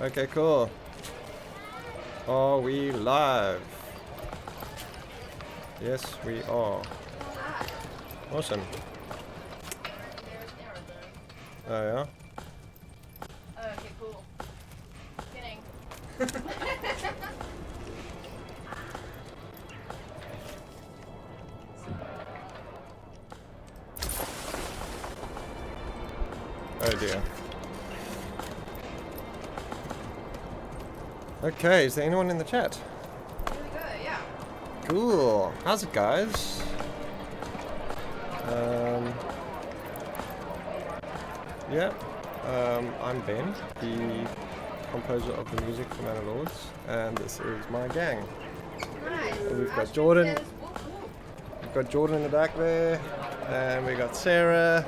Okay, cool. Are we live? Yes, we are. Awesome. Oh yeah? Oh, okay, cool. Kidding. Oh dear. Okay, is there anyone in the chat? Here we go, yeah. Cool. How's it, guys? Yeah. I'm Ben, the composer of the music for Manor Lords, and this is my gang. Nice. We've got Jordan. We've got Jordan in the back there, and we got Sarah.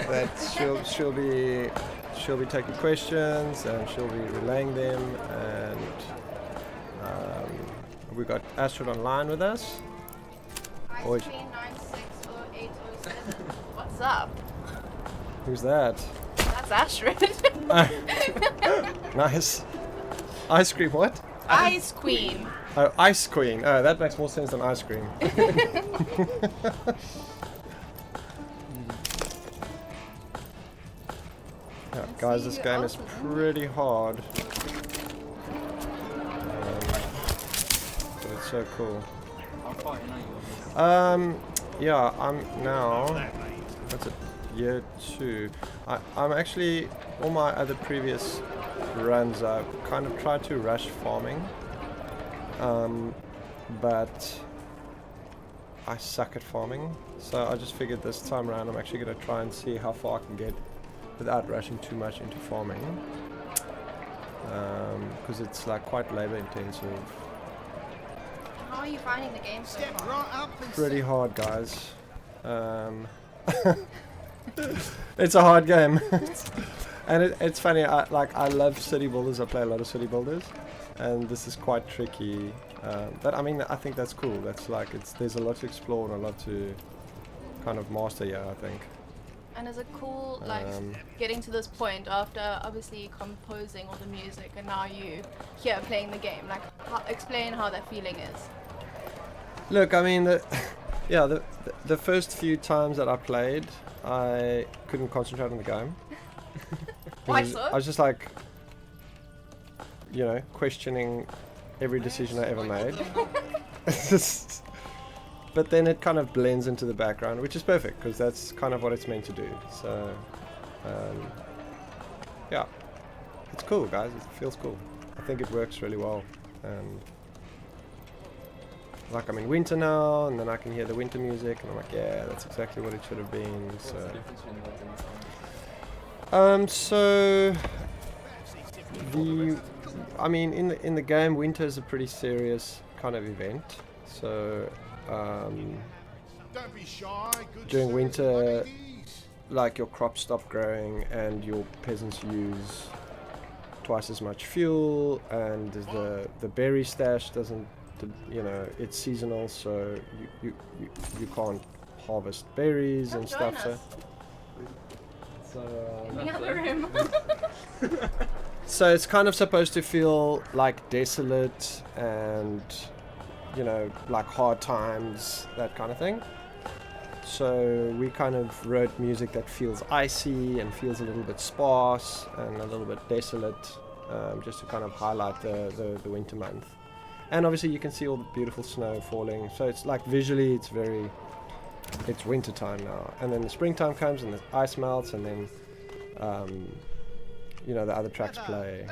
That she'll be taking questions and she'll be relaying them, and we got Astrid online with us. Ice Queen 960807. What's up? Who's that? That's Astrid. Nice. Ice cream what? Ice Queen. Oh, Ice Queen. Oh, that makes more sense than ice cream. Yeah, guys, this game is pretty hard. But it's so cool. Yeah, I'm now, what's it, year 2. I'm actually, all my other previous runs, I've kind of tried to rush farming. But I suck at farming. So I just figured this time around I'm actually going to try and see how far I can get without rushing too much into farming, because it's like quite labor intensive. How are you finding the game so far? Pretty hard, guys. It's a hard game. And it's funny, I love city builders. I play a lot of city builders, and this is quite tricky, but I mean, I think that's cool. That's like, there's a lot to explore and a lot to kind of master here, I think. And is it cool, like, getting to this point after obviously composing all the music and now you here playing the game? Like, explain how that feeling is. Look, I mean, the first few times that I played, I couldn't concentrate on the game. Why so? I was just like, you know, questioning every decision I ever made. But then it kind of blends into the background, which is perfect, because that's kind of what it's meant to do. So, yeah, it's cool, guys. It feels cool. I think it works really well. And like, I'm in winter now, and then I can hear the winter music, and I'm like, yeah, that's exactly what it should have been. So, I mean, in the game, winter is a pretty serious kind of event. So. During winter, like, your crops stop growing and your peasants use twice as much fuel, and the berry stash doesn't, you know, it's seasonal, so you can't harvest berries and stuff. In the other room. So it's kind of supposed to feel like desolate and, you know, like hard times, that kind of thing. So we kind of wrote music that feels icy and feels a little bit sparse and a little bit desolate, just to kind of highlight the winter month. And obviously you can see all the beautiful snow falling, so it's like visually it's winter time now. And then the springtime comes and the ice melts, and then you know, the other tracks play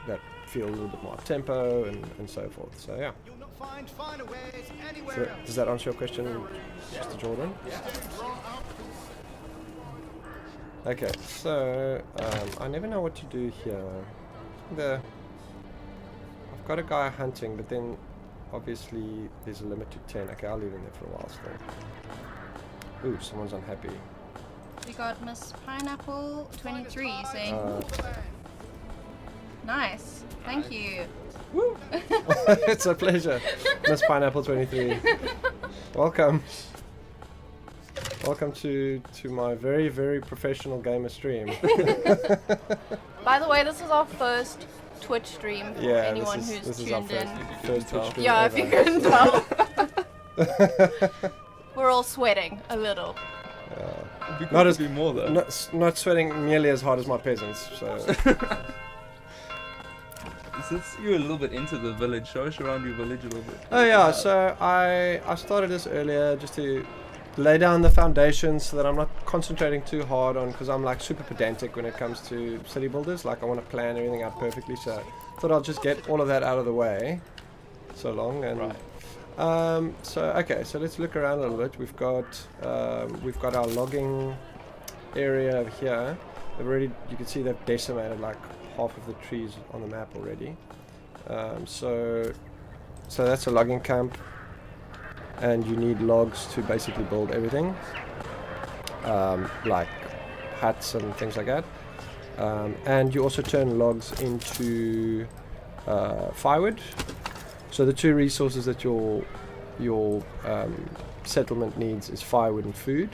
that feel a little bit more up tempo and so forth. So yeah. So does that answer your question, Mr. Jordan? Okay, so I never know what to do here. I've got a guy hunting, but then obviously there's a limit to 10. Okay, I'll leave him there for a while still. Ooh, someone's unhappy. We got Miss Pineapple 23 saying, nice, thank you. Woo! It's a pleasure, Miss Pineapple 23. Welcome. Welcome to my very, very professional gamer stream. By the way, this is our first Twitch stream for anyone who's tuned in. First Twitch stream yeah, ever, if you couldn't tell. We're all sweating a little. Not as more though. Not sweating nearly as hard as my peasants. So. Since you're a little bit into the village, show us around your village a little bit. Oh yeah, so I started this earlier just to lay down the foundation so that I'm not concentrating too hard on, because I'm like super pedantic when it comes to city builders. Like I want to plan everything out perfectly, so I thought I'll just get all of that out of the way so long. And right. So let's look around a little bit. We've got our logging area over here. You can see they've decimated like half of the trees on the map already. So that's a logging camp, and you need logs to basically build everything, like huts and things like that. And you also turn logs into firewood. So the two resources that your settlement needs is firewood and food,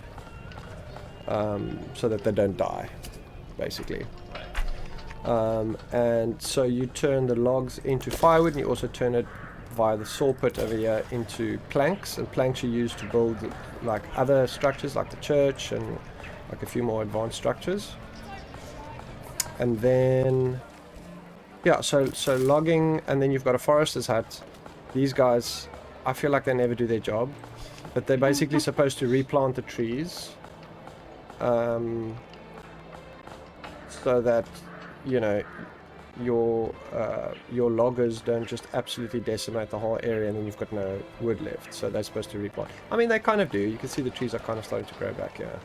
so that they don't die, basically. And so you turn the logs into firewood, and you also turn it via the saw pit over here into planks, and planks you use to build like other structures like the church and like a few more advanced structures. And then so logging, and then you've got a forester's hut. These guys, I feel like they never do their job, but they're basically supposed to replant the trees, so that your loggers don't just absolutely decimate the whole area and then you've got no wood left. So they're supposed to replant. I mean, they kind of do. You can see the trees are kind of starting to grow back here.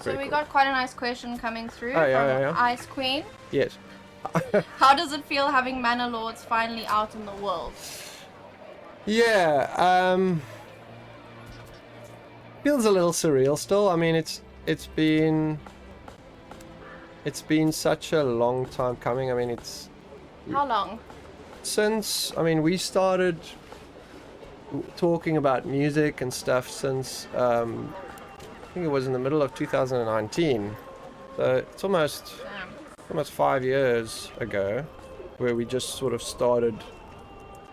So we got quite a nice question coming through from yeah. Ice Queen. Yes. How does it feel having Manor Lords finally out in the world? Yeah, feels a little surreal still. I mean, it's been such a long time coming. I mean, How long? Since, I mean, we started talking about music and stuff since, I think it was in the middle of 2019. So it's almost 5 years ago, where we just sort of started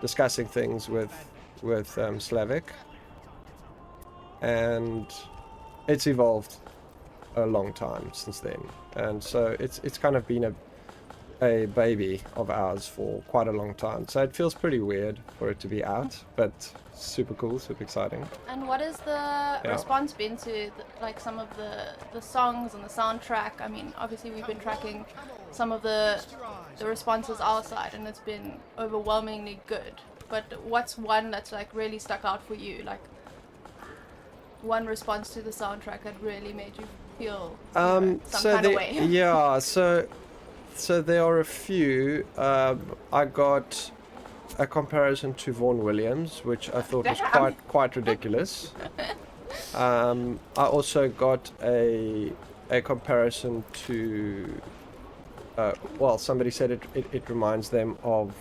discussing things with Slavic, and it's evolved a long time since then. And so it's kind of been a baby of ours for quite a long time. So it feels pretty weird for it to be out, but super cool, super exciting. And what has the response been to like some of the songs and the soundtrack? I mean, obviously we've been tracking some of the responses our side, and it's been overwhelmingly good. But what's one that's like really stuck out for you? Like one response to the soundtrack that really made you feel some kind of way? Yeah, so there are a few. I got a comparison to Vaughan Williams, which I thought was quite ridiculous. I also got a comparison to somebody said it reminds them of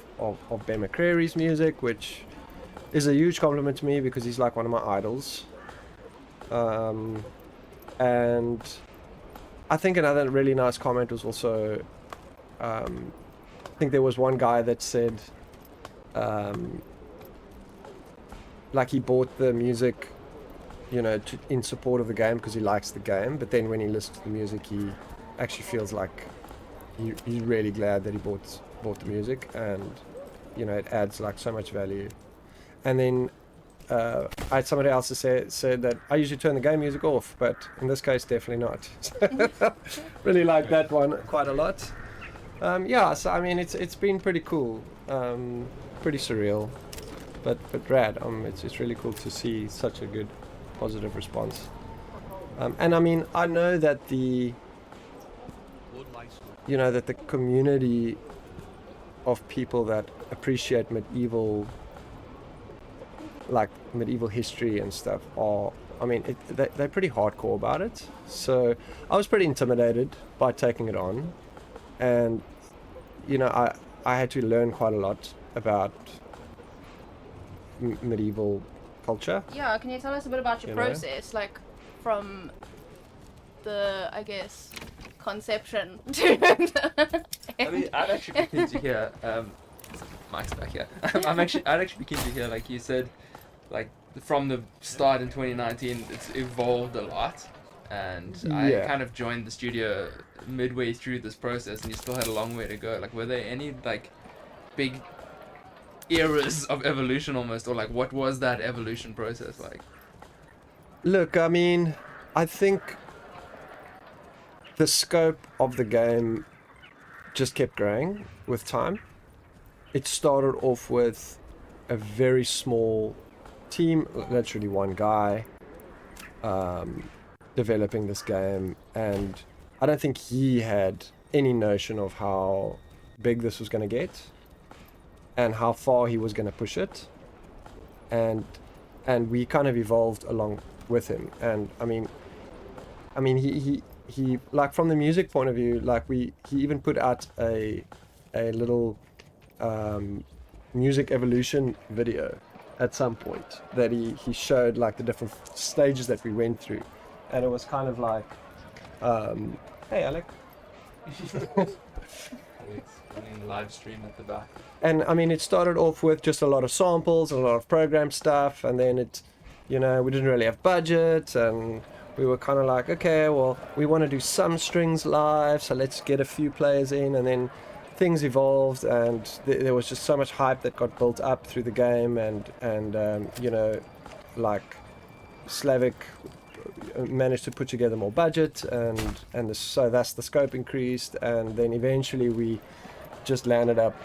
Ben McCreary's music, which is a huge compliment to me because he's like one of my idols. And I think another really nice comment was also, I think there was one guy that said, like he bought the music, in support of the game because he likes the game, but then when he listens to the music, he actually feels like he's really glad that he bought the music, and it adds like so much value. And then I had somebody else who said that I usually turn the game music off, but in this case definitely not. Really like that one quite a lot. So I mean it's been pretty cool, pretty surreal, but rad. It's really cool to see such a good positive response. And I mean, I know that the community of people that appreciate medieval history and stuff they're pretty hardcore about it. So I was pretty intimidated by taking it on, and I had to learn quite a lot about medieval culture. Yeah, can you tell us a bit about your process, like from the, I guess, conception to it. I mean, I'd actually be keen to hear. Mike's back here. I'd actually be keen to hear, like you said, like from the start in 2019, it's evolved a lot, and I kind of joined the studio midway through this process, and you still had a long way to go. Like, were there any like big eras of evolution almost, or like what was that evolution process like? Look, I mean, I think the scope of the game just kept growing with time. It started off with a very small team, literally one guy, developing this game, and I don't think he had any notion of how big this was going to get and how far he was going to push it, and we kind of evolved along with him. And I mean he like, from the music point of view, like he even put out a little music evolution video at some point that he showed, like the different stages that we went through, and it was kind of like hey Alec. It's running the live stream at the back. And I mean, it started off with just a lot of samples, a lot of program stuff, and then it, you know, we didn't really have budget, and we were kind of like, okay, well, we want to do some strings live, so let's get a few players in. And then things evolved, and there was just so much hype that got built up through the game, and you know, like Slavic managed to put together more budget, and so that's the scope increased, and then eventually we just landed up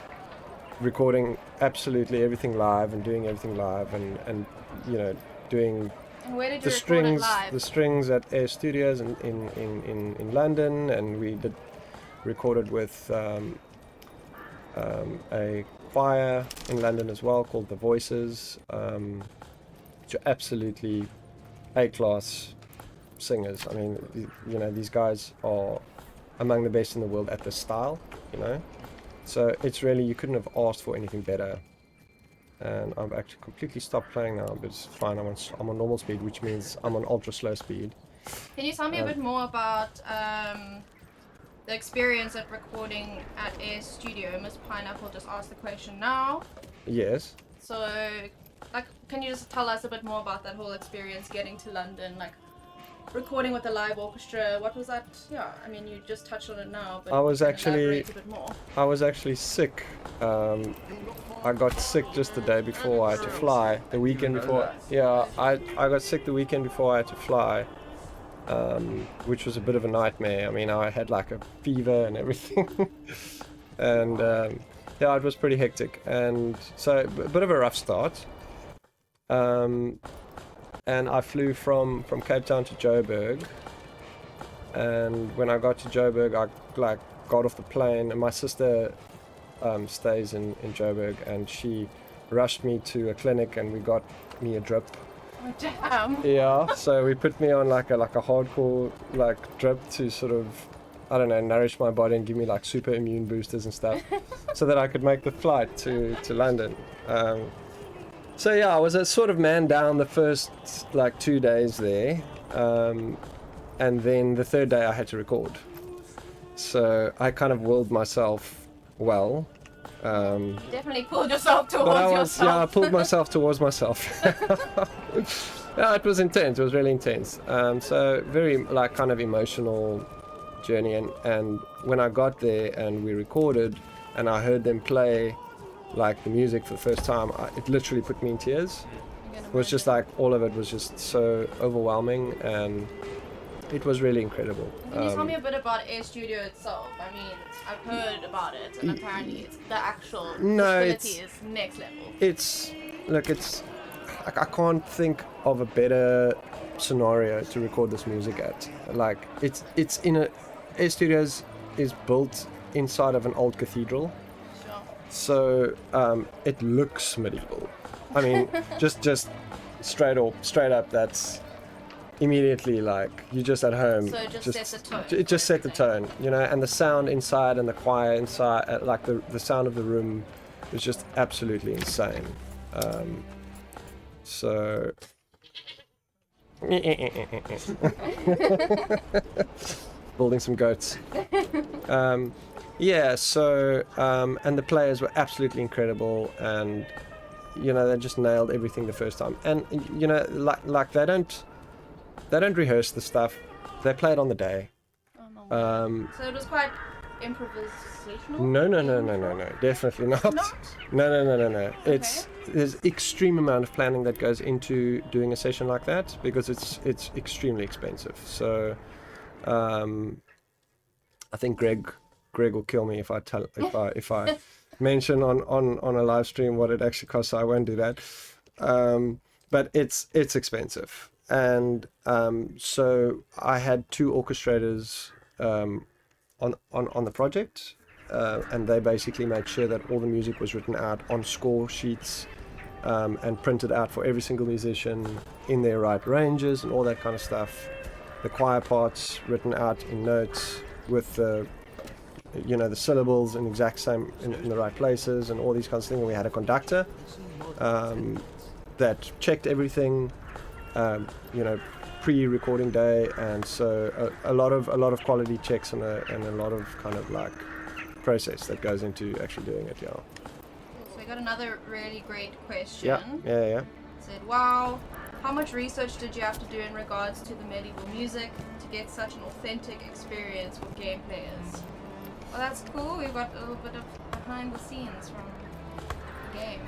recording absolutely everything live and doing everything live, and you know, doing And where did you the record strings it live? the strings at Air Studios in London, and we recorded with a choir in London as well called The Voices, which are absolutely A-class singers. I mean, you know, these guys are among the best in the world at this style, you know. So it's really, you couldn't have asked for anything better. And I've actually completely stopped playing now, but it's fine. I'm on normal speed, which means I'm on ultra slow speed. Can you tell me a bit more about the experience of recording at Air Studio? Miss Pineapple just asked the question now. Yes. So, like, can you just tell us a bit more about that whole experience getting to London, like recording with the live orchestra? What was that? Yeah, I mean, you just touched on it now, but I was can you actually elaborate a bit more? I was actually sick. I got sick just the day before I had to fly. The weekend before. Yeah, I got sick the weekend before I had to fly, which was a bit of a nightmare. I mean, I had like a fever and everything, and yeah, it was pretty hectic. And so a bit of a rough start. And I flew from Cape Town to Joburg, and when I got to Joburg, I like got off the plane, and my sister stays in Joburg, and she rushed me to a clinic, and we got me a drip. Oh, damn. Yeah, so we put me on like a hardcore like drip to sort of, I don't know, nourish my body and give me like super immune boosters and stuff, so that I could make the flight to London. So yeah, I was a sort of man down the first like 2 days there, and then the third day I had to record. So I kind of willed myself well. Definitely pulled yourself towards yourself. Yeah, I pulled myself towards myself. Yeah, it was intense. It was really intense. So very like kind of emotional journey, and when I got there and we recorded, and I heard them play like the music for the first time, it literally put me in tears. It was just like, all of it was just so overwhelming, and it was really incredible. Can you tell me a bit about Air Studio itself? I mean, I've heard about it, and apparently it's the actual facility is next level. It's I can't think of a better scenario to record this music at. Like, it's in a Air Studios is built inside of an old cathedral. So it looks medieval. I mean, just straight up, that's immediately like you're just at home. So it just sets the tone. It just set the tone, you know, and the sound inside and the choir inside, like the sound of the room was just absolutely insane. So building some goats. Yeah, so and the players were absolutely incredible, and they just nailed everything the first time. And like they don't rehearse the stuff; they play it on the day. Oh, no. So it was quite improvisational? No, definitely not. Not? No. Okay. There's extreme amount of planning that goes into doing a session like that, because it's extremely expensive. So I think Greg will kill me if I mention on a live stream what it actually costs. So I won't do that. But it's expensive, and so I had 2 orchestrators on the project, and they basically made sure that all the music was written out on score sheets and printed out for every single musician in their right ranges and all that kind of stuff. The choir parts written out in notes with the syllables in exact same in the right places and all these kinds of things. And we had a conductor that checked everything, pre-recording day, and so a lot of quality checks and a lot of kind of like process that goes into actually doing it. Yeah. So I got another really great question. Yeah. It said, wow, how much research did you have to do in regards to the medieval music to get such an authentic experience with game players? Well, that's cool. We've got a little bit of behind the scenes from the game.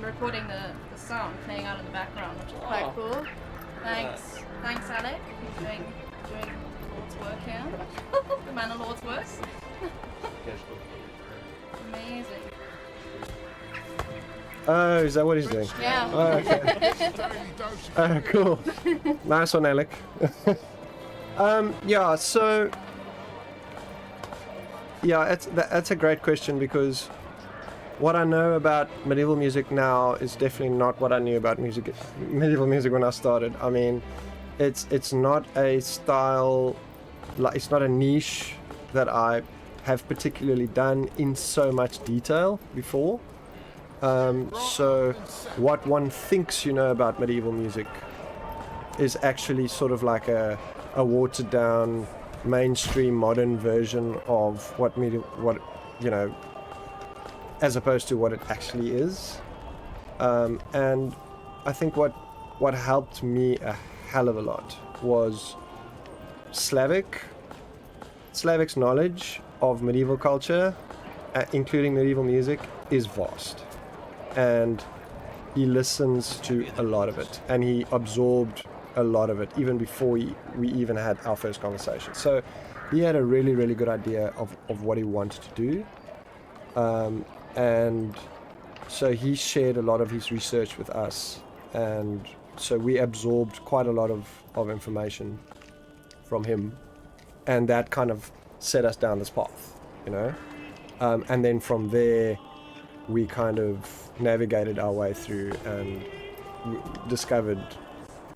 Recording the sound playing out in the background, which is quite cool. Thanks, Alec. You're doing Lord's work here. The Manor Lord's work. Amazing. Oh, is that what he's doing? Yeah. Oh, okay. Oh, cool. Nice one, Alec. So that's a great question, because what I know about medieval music now is definitely not what I knew about medieval music when I started. I mean, it's not a style, like it's not a niche that I have particularly done in so much detail before. So what one thinks about medieval music is actually sort of like a watered down mainstream modern version of as opposed to what it actually is. And I think what helped me a hell of a lot was Slavic's knowledge of medieval culture, including medieval music, is vast, and he listens to a lot of it, and he absorbed a lot of it even before we even had our first conversation. So he had a really, really good idea of what he wanted to do, and so he shared a lot of his research with us, and so we absorbed quite a lot of information from him, and that kind of set us down this path, and then from there we kind of navigated our way through and discovered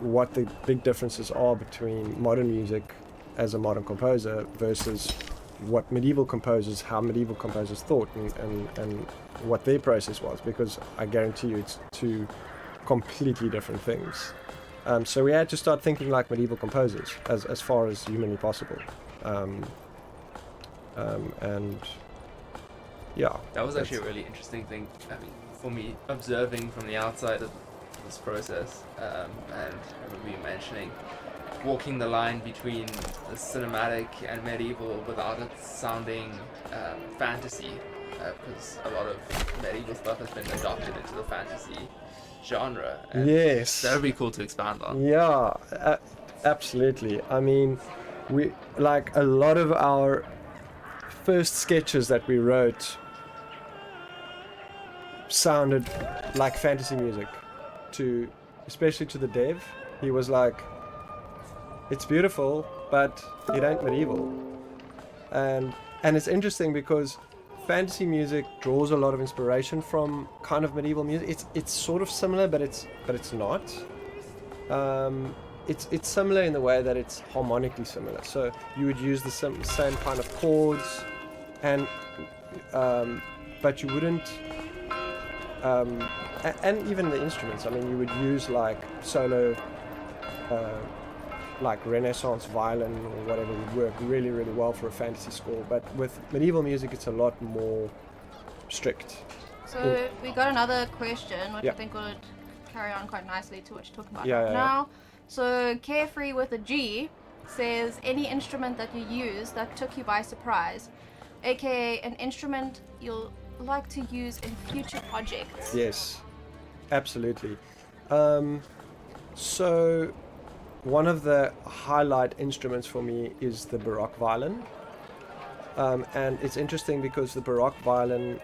what the big differences are between modern music as a modern composer versus how medieval composers thought and what their process was, because I guarantee you it's 2 completely different things. So we had to start thinking like medieval composers as far as humanly possible. And yeah. That was actually a really interesting thing, I mean, for me, observing from the outside of this process, and I remember you mentioning walking the line between the cinematic and medieval without it sounding fantasy, because a lot of medieval stuff has been adopted into the fantasy genre. And yes, that would be cool to expand on. Yeah, absolutely. I mean, we like a lot of our first sketches that we wrote sounded like fantasy music, especially to the dev. He was like, it's beautiful, but it ain't medieval. And it's interesting because fantasy music draws a lot of inspiration from kind of medieval music. It's sort of similar, but it's not. It's similar in the way that it's harmonically similar. So you would use the same kind of chords, and but you wouldn't. And even the instruments. I mean, you would use like solo like Renaissance violin or whatever would work really, really well for a fantasy score. But with medieval music, it's a lot more strict. So we got another question, which Yeah. I think would carry on quite nicely to what you're talking about Yeah, right yeah, now. So Carefree with a G says, any instrument that you use that took you by surprise, aka an instrument you'll like to use in future projects. Yes, absolutely. So one of the highlight instruments for me is the Baroque violin. And it's interesting because the Baroque violin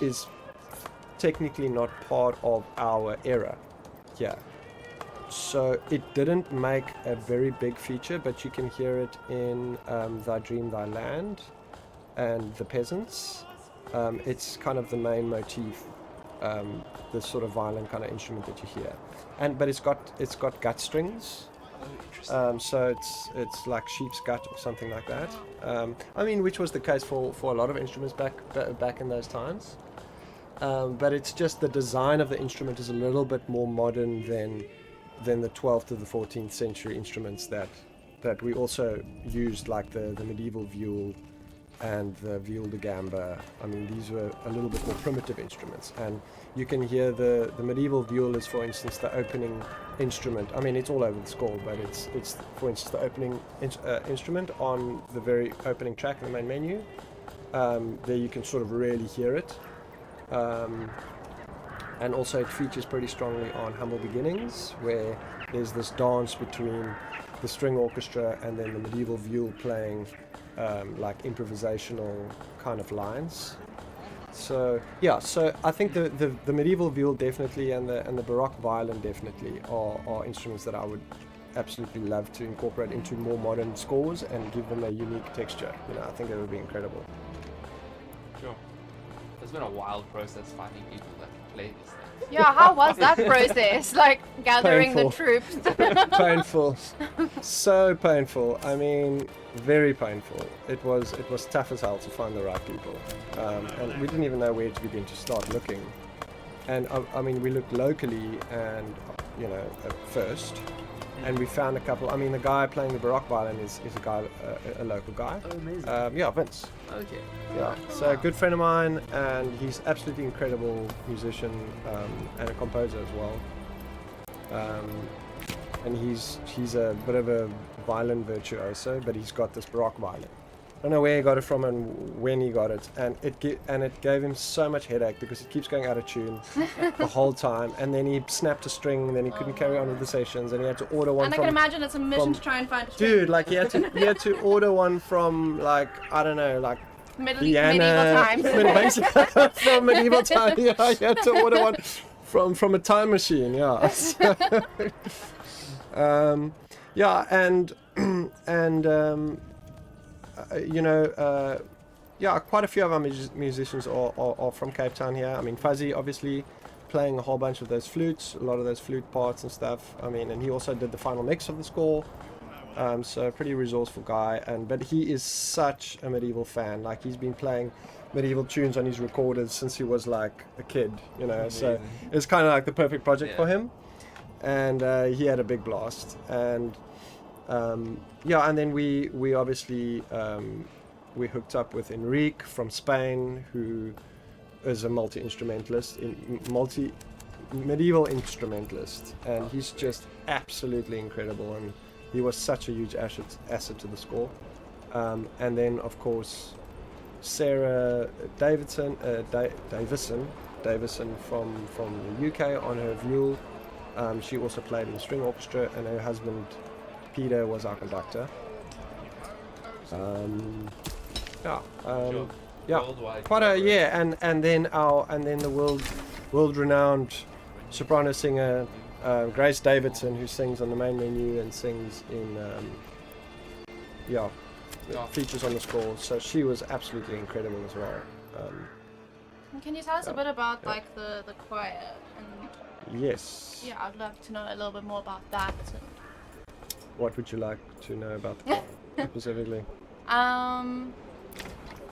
is technically not part of our era. Yeah. So it didn't make a very big feature, but you can hear it in Thy Dream, Thy Land and The Peasants. It's kind of the main motif, the sort of violin kind of instrument that you hear. But it's got gut strings. So it's like sheep's gut or something like that. I mean, which was the case for a lot of instruments back in those times. But it's just the design of the instrument is a little bit more modern than the 12th to the 14th century instruments that we also used, like the medieval viol and the viol de gamba. I mean, these were a little bit more primitive instruments, and you can hear the medieval viol is, for instance, the opening instrument. I mean, it's all over the score, but it's for instance the opening instrument on the very opening track in the main menu. There you can sort of really hear it. And also it features pretty strongly on Humble Beginnings, where there's this dance between the string orchestra and then the medieval viol playing like improvisational kind of lines. So yeah, so I think the medieval viol definitely and the Baroque violin definitely are instruments that I would absolutely love to incorporate into more modern scores and give them a unique texture. You know, I think it would be incredible. Sure. It's been a wild process finding people that can play these things. Yeah, how was that process? Like gathering Painful. the troops. Painful, so painful. I mean, very painful. It was tough as hell to find the right people, and we didn't even know where to begin to start looking. And I mean, we looked locally, and you know, at first, and we found a couple. I mean, the guy playing the Baroque violin is a guy, a local guy. Oh, amazing. Yeah, Vince. Okay. Yeah, so a good friend of mine, and he's absolutely incredible musician and a composer as well. And he's a bit of a violin virtuoso, but he's got this Baroque violin. I don't know where he got it from and when he got it, and it gave him so much headache because it keeps going out of tune the whole time. And then he snapped a string, and then he couldn't carry on with the sessions, and he had to order one. And I from, can imagine it's a mission to try and find a dude, like he had to order one from, like, I don't know, like medieval times. From medieval times. Yeah, you had to order one from a time machine. Yeah. Yeah, and you know, yeah, quite a few of our musicians are from Cape Town here. I mean, Fuzzy obviously playing a whole bunch of those flutes, a lot of those flute parts and stuff. I mean, and he also did the final mix of the score. So a pretty resourceful guy, but he is such a medieval fan. Like, he's been playing medieval tunes on his recorders since he was like a kid, you know. Amazing. So it's kind of like the perfect project for him, and he had a big blast. And yeah, and then we obviously we hooked up with Enrique from Spain, who is a medieval instrumentalist, and he's just absolutely incredible, and he was such a huge asset to the score. And then, of course, Sarah Davison from the UK on her viol. She also played in the string orchestra, and her husband Peter was our conductor. Yeah, Worldwide quite a and then the world-renowned soprano singer Grace Davidson, who sings on the main menu and sings in features on the score. So she was absolutely incredible as well. Can you tell us a bit about like the choir? And yes. yeah, I'd love to know a little bit more about that. And what would you like to know about the choir specifically?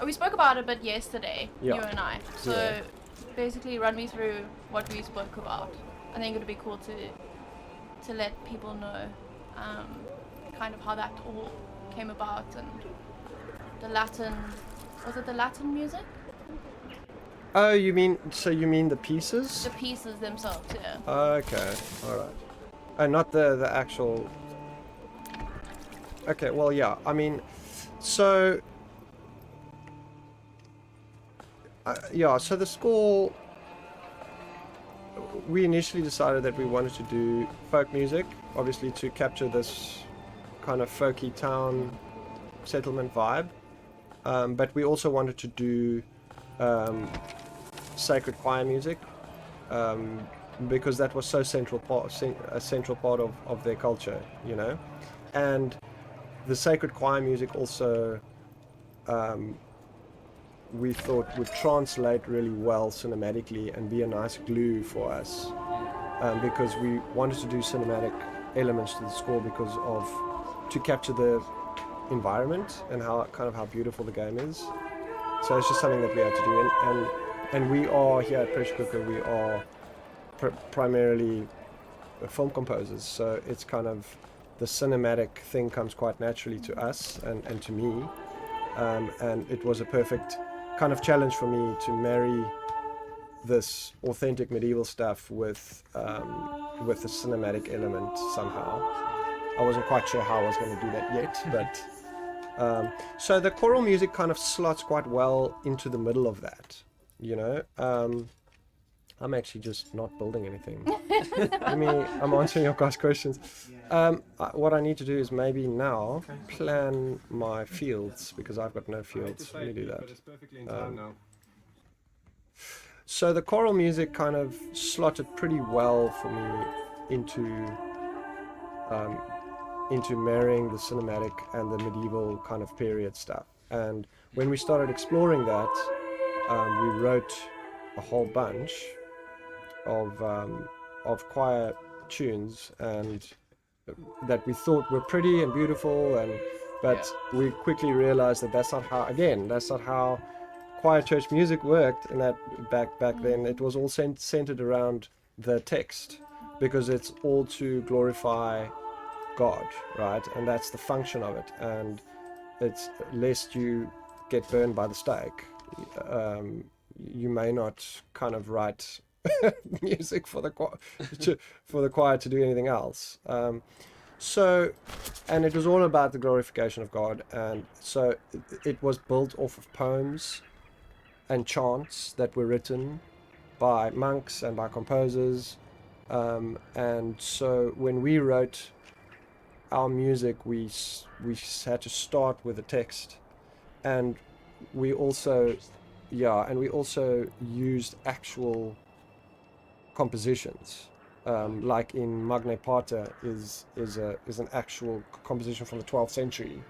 We spoke about it a bit yesterday, Yeah. you and I. So basically, run me through what we spoke about. I think it would be cool to to let people know kind of how that all came about, and the Latin, was it the Latin music? Oh, you mean the pieces? The pieces themselves, yeah. Okay, alright. And not the actual... Okay, well, yeah, I mean, so... so the score... We initially decided that we wanted to do folk music, obviously to capture this kind of folky town settlement vibe. But we also wanted to do sacred choir music, because that was so a central part of their culture, you know. And the sacred choir music also we thought would translate really well cinematically and be a nice glue for us, because we wanted to do cinematic elements to the score because of to capture the environment and how beautiful the game is. So it's just something that we had to do, and we are here at Pressure Cooker, we are primarily film composers, so it's kind of the cinematic thing comes quite naturally to us and to me, and it was a perfect kind of challenge for me to marry this authentic medieval stuff with the cinematic element somehow. I wasn't quite sure how I was going to do that yet, but so the choral music kind of slots quite well into the middle of that, you know. I'm actually just not building anything. I'm answering your guys' questions. What I need to do is maybe now plan my fields, because I've got no fields. Let me do that. So the choral music kind of slotted pretty well for me into marrying the cinematic and the medieval kind of period stuff. And when we started exploring that, we wrote a whole bunch of choir tunes, and that we thought were pretty and beautiful, but we quickly realized that that's not how choir church music worked. In that back then, it was all centered around the text, because it's all to glorify God, right? And that's the function of it, and it's lest you get burned by the stake. You may not kind of write music for the choir to do anything else. So, and it was all about the glorification of God, and so it was built off of poems and chants that were written by monks and by composers, and so when we wrote our music, we had to start with the text, and we also used actual compositions, like in Magna Parta is an actual composition from the 12th century,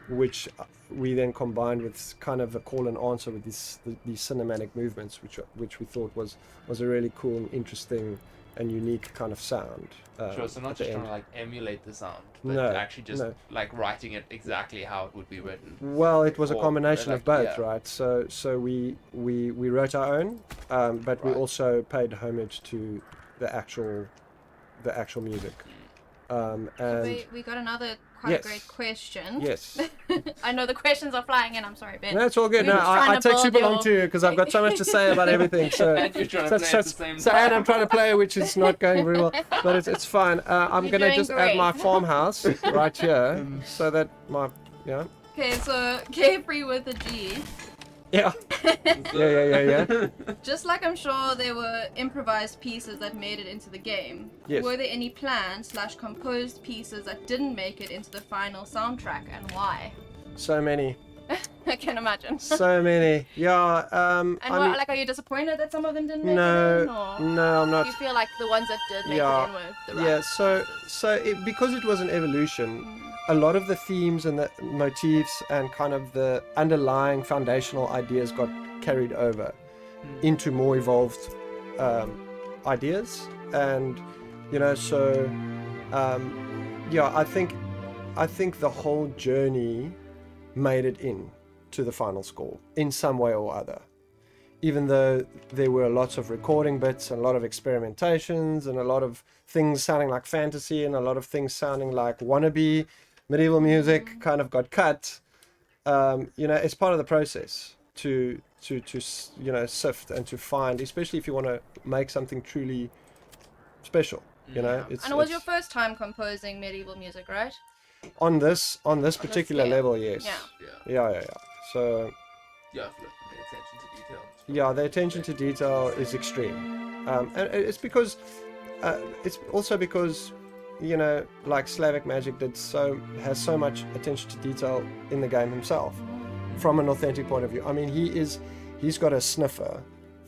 which we then combined with kind of a call and answer with these cinematic movements, which we thought was a really cool and interesting and unique kind of sound. So not just trying to like emulate the sound, but actually just like writing it exactly how it would be written. Well, it was a combination of both, right? So we wrote our own, but we also paid homage to the actual music. And we got another quite a great question. Yes. I know the questions are flying in. I'm sorry, Ben. No, it's all good. No, I take super long too, because I've got so much to say about everything. So and you're trying to play at the same time. And I'm trying to play, which is not going very well, but it's fine. I'm going to just add my farmhouse right here, so that Okay, so Carefree with a G. Yeah. Yeah. Just like I'm sure there were improvised pieces that made it into the game, were there any planned / composed pieces that didn't make it into the final soundtrack, and why? So many. I can imagine. So many. Yeah. Are you disappointed that some of them didn't make it in? Or no, I'm not. Do you feel like the ones that did make it in were the right? So because it was an evolution, a lot of the themes and the motifs and kind of the underlying foundational ideas got carried over into more evolved ideas, and I think the whole journey made it in to the final score in some way or other. even though there were lots of recording bits and a lot of experimentations and a lot of things sounding like fantasy and a lot of things sounding like wannabe medieval music kind of got cut, it's part of the process to sift and to find, especially if you want to make something truly special. And it was your first time composing medieval music, right? On this particular level, yes. Yeah. So yeah, the attention to detail. Yeah, the attention to detail is extreme, and it's because it's also because like Slavic Magic has so much attention to detail in the game himself, from an authentic point of view. I mean, he's got a sniffer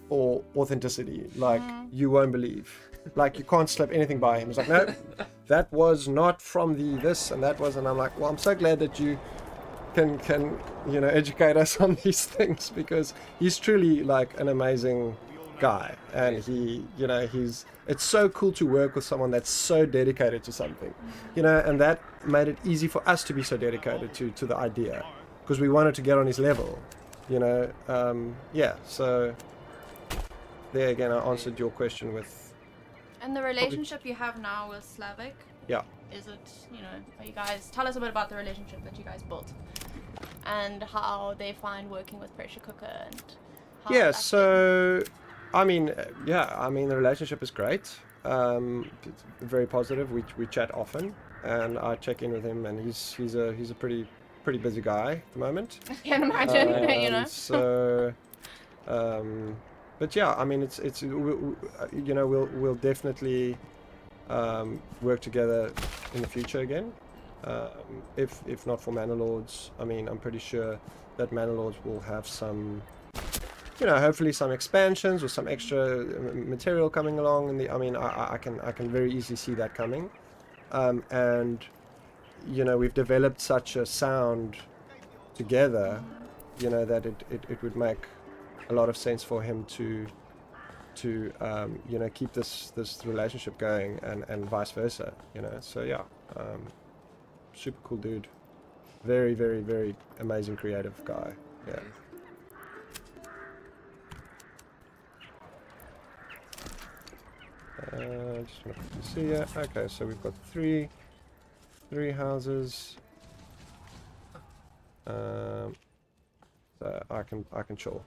for authenticity, like you won't believe. Like, you can't slip anything by him. It's like, no, that was not from this, and that was, and I'm like, well, I'm so glad that you can educate us on these things, because he's truly like an amazing guy, and it's so cool to work with someone that's so dedicated to something, and that made it easy for us to be so dedicated to the idea, because we wanted to get on his level, so there again I answered your question with. And the relationship you have now with Slavic? Yeah. Is it, are you guys, tell us a bit about the relationship that you guys built and how they find working with Pressure Cooker and how the relationship is great. It's very positive. We chat often, and I check in with him, and he's a pretty busy guy at the moment. I can imagine, So but yeah, I mean, we'll definitely work together in the future again. If not for Manor Lords, I mean, I'm pretty sure that Manor Lords will have some, hopefully some expansions or some extra material coming along. I can very easily see that coming. And we've developed such a sound together, that it would make a lot of sense for him to keep this relationship going, and vice versa, so yeah, super cool dude, very, very, very amazing creative guy. Just want to see it. Okay, so we've got three houses, so I can chill.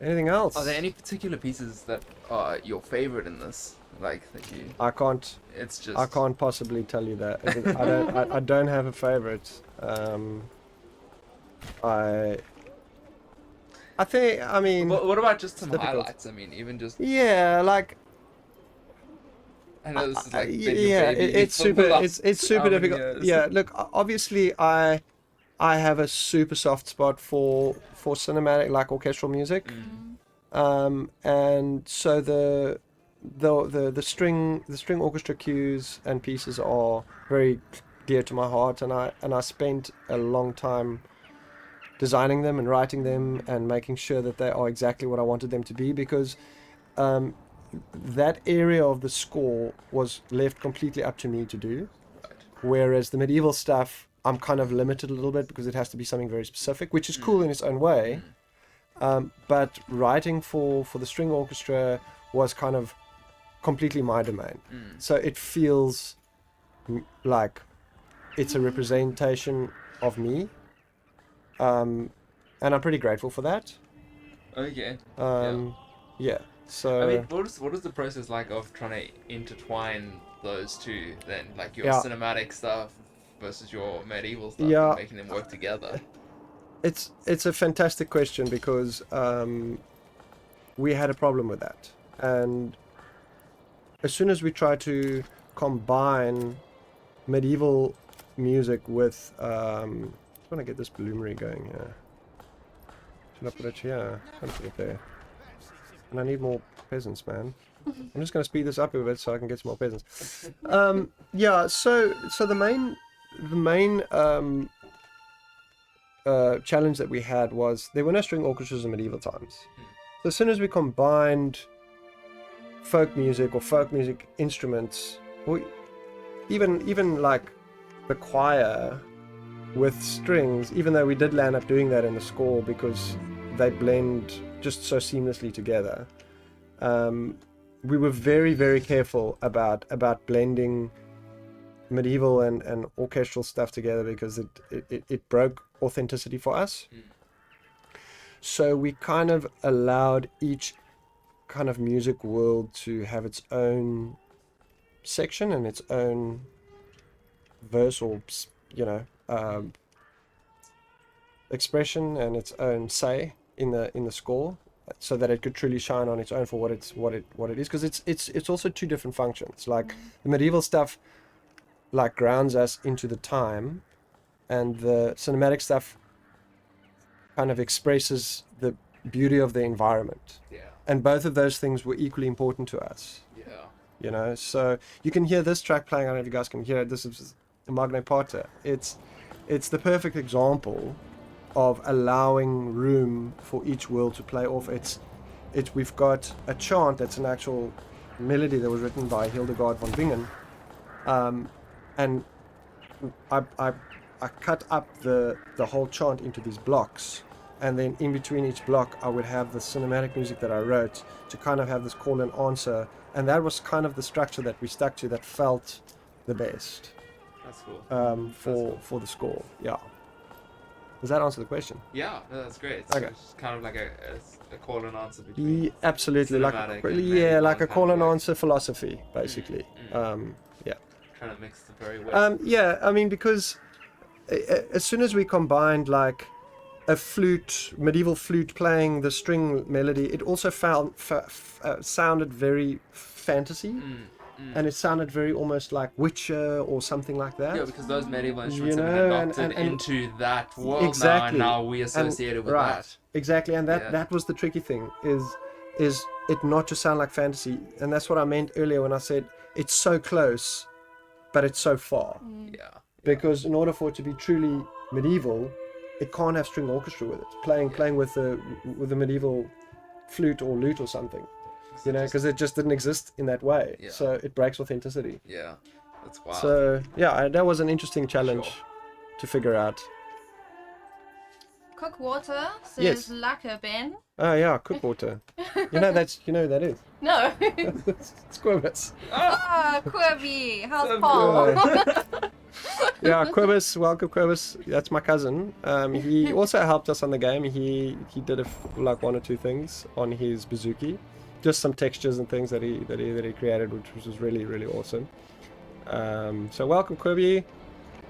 Anything else? Are there any particular pieces that are your favorite in this? Like, that you... I can't. It's just... I can't possibly tell you that. I don't have a favorite. I think. I mean. What about just some difficult. highlights? I mean, even just. Yeah, like. I know this is like. It's super difficult. Years. Yeah, look. Obviously, I have a super soft spot for cinematic, like orchestral music, and so the string orchestra cues and pieces are very dear to my heart, and I spent a long time designing them and writing them and making sure that they are exactly what I wanted them to be, because that area of the score was left completely up to me to do, whereas the medieval stuff, I'm kind of limited a little bit because it has to be something very specific, which is cool in its own way. But writing for the string orchestra was kind of completely my domain. So it feels like it's a representation of me. And I'm pretty grateful for that. Okay. Yeah. So. I mean, what is the process like of trying to intertwine those two then? Like your cinematic stuff versus your medieval stuff, and making them work together? It's a fantastic question, because we had a problem with that, and as soon as we try to combine medieval music with I just want to get this bloomery going here. Should I put it here? I'm put it there. And I need more peasants, man. I'm just going to speed this up a bit so I can get some more peasants. So the main challenge that we had was there were no string orchestras in medieval times. So as soon as we combined folk music or folk music instruments, or even like the choir with strings, even though we did land up doing that in the score because they blend just so seamlessly together. We were very, very careful about blending medieval and orchestral stuff together because it broke authenticity for us. So we kind of allowed each kind of music world to have its own section and its own verse or expression and its own say in the score, so that it could truly shine on its own for what it is, because it's also two different functions. Like the medieval stuff like grounds us into the time, and the cinematic stuff kind of expresses the beauty of the environment. And both of those things were equally important to us. So you can hear this track playing. I don't know if you guys can hear it. This is Magne Pater. It's the perfect example of allowing room for each world to play off. We've got a chant that's an actual melody that was written by Hildegard von Bingen, and I cut up the whole chant into these blocks, and then in between each block I would have the cinematic music that I wrote to kind of have this call and answer, and that was kind of the structure that we stuck to that felt the best. That's cool. For the score. Does that answer the question? Yeah, no, that's great. Okay. So it's kind of like a call and answer between absolutely, like a call and answer philosophy, basically. Trying to mix the very well. I mean, because as soon as we combined like a medieval flute playing the string melody, it also sounded very fantasy. And it sounded very almost like Witcher or something like that. Yeah, because those medieval instruments have been adopted into that world exactly. now, and now we associate it with that. Exactly, and that was the tricky thing, is it not just sound like fantasy, and that's what I meant earlier when I said it's so close, but it's so far. Because in order for it to be truly medieval, it can't have string orchestra with it, playing with the medieval flute or lute or something. Because it just didn't exist in that way. So it breaks authenticity. Yeah, that's wild. So that was an interesting challenge to figure out. Cook water says Yes. Lekker Ben. Oh yeah, cook water. You know who that is? No. It's Quibus. Quibby. How's So Paul? Yeah, Quibus, welcome Quibus. That's my cousin. He also helped us on the game. He did like one or two things on his bouzouki. Just some textures and things that he created, which was really, really awesome. So welcome Quibby.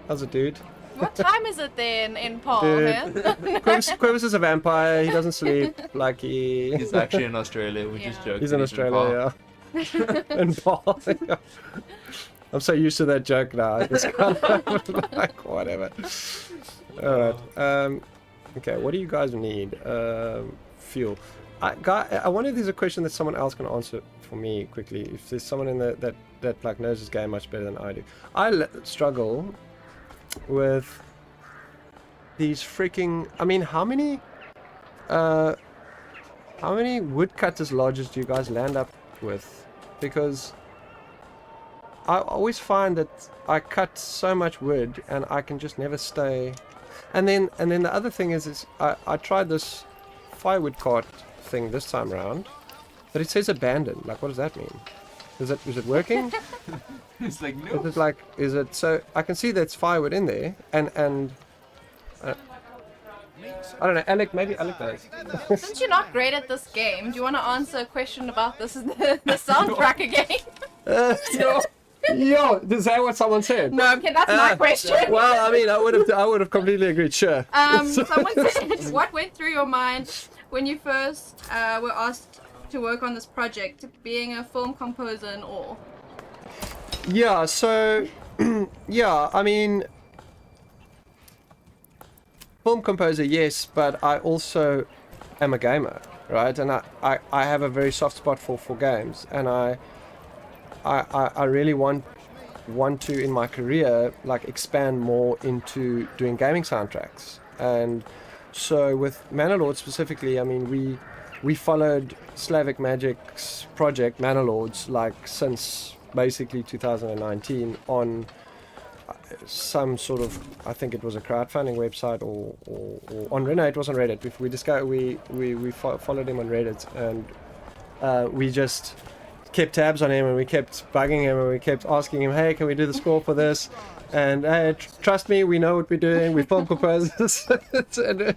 How's it, dude? What time is it then in Paul? Dude. Quibus is a vampire. He doesn't sleep. Like He's actually in Australia. We just joked. He's in Australia, yeah. And Paul. I'm so used to that joke now. I just kind of like whatever. All right. Okay. What do you guys need? Fuel. I wonder if there's a question that someone else can answer for me quickly. If there's someone in that like knows this game much better than I do. I struggle with these freaking. I mean, how many woodcutters lodges do you guys land up with? Because I always find that I cut so much wood and I can just never stay. And then the other thing is I tried this firewood cart thing this time around, but it says abandoned. Like, what does that mean? Is it working? It's like no. Is it so? I can see there's firewood in there, and I don't know. Maybe Alec knows. Since you're not great at this game, do you want to answer a question about the soundtrack again? Yo, is that what someone said? No, okay, that's my question. Well, I mean, I would have completely agreed. Sure. Someone said, what went through your mind when you first were asked to work on this project, being a film composer and all? Yeah. So, yeah. I mean, film composer, yes, but I also am a gamer, right? And I have a very soft spot for games, and I really want to in my career like expand more into doing gaming soundtracks. And so with Manor Lords specifically, I mean we followed Slavic Magic's project Manor Lords like since basically 2019 on some sort of, I think it was a crowdfunding website or on Reddit. No, it was on Reddit. We discovered we followed him on Reddit, and we just kept tabs on him, and we kept bugging him, and we kept asking him, hey, can we do the score for this? And hey, trust me, we know what we're doing. We film composers, and,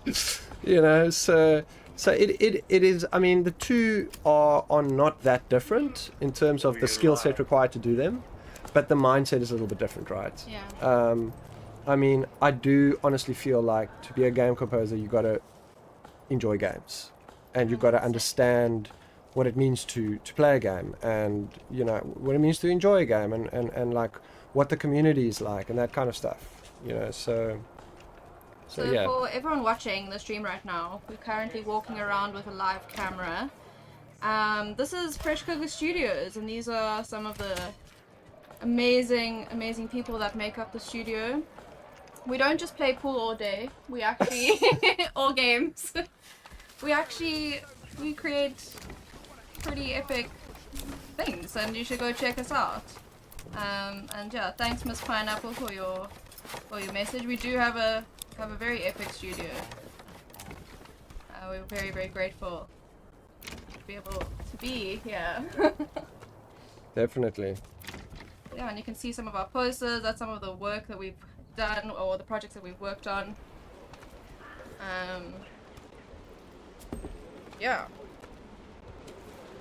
you know, so it is. I mean, the two are not that different in terms of the skill set required to do them, but the mindset is a little bit different, right? Yeah. I mean, I do honestly feel like to be a game composer, you got to enjoy games, and you've got to understand what it means to play a game, and you know what it means to enjoy a game, and like what the community is like, and that kind of stuff, you know. So yeah. For everyone watching the stream right now, we're currently walking around with a live camera. This is Fresh Cooker Studios, and these are some of the amazing people that make up the studio. We don't just play pool all day. We actually all games. We create pretty epic things, and you should go check us out. And yeah, thanks Miss Pineapple for your message. We do have a very epic studio. We're very grateful to be able to be here. Definitely. Yeah, and you can see some of our posters. That's some of the work that we've done, or the projects that we've worked on. Yeah.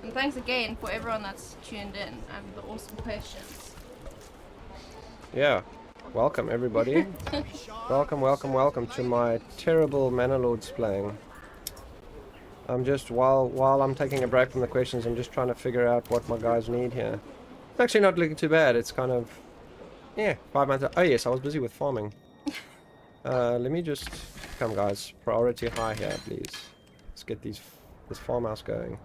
And thanks again for everyone that's tuned in and the awesome questions. Yeah. Welcome everybody. welcome to my terrible Manor Lords playing. I'm just while I'm taking a break from the questions, I'm just trying to figure out what my guys need here. It's actually not looking too bad. It's kind of, yeah, 5 months. Oh yes, I was busy with farming. Let me just come, guys. Priority high here, please. Let's get this farmhouse going.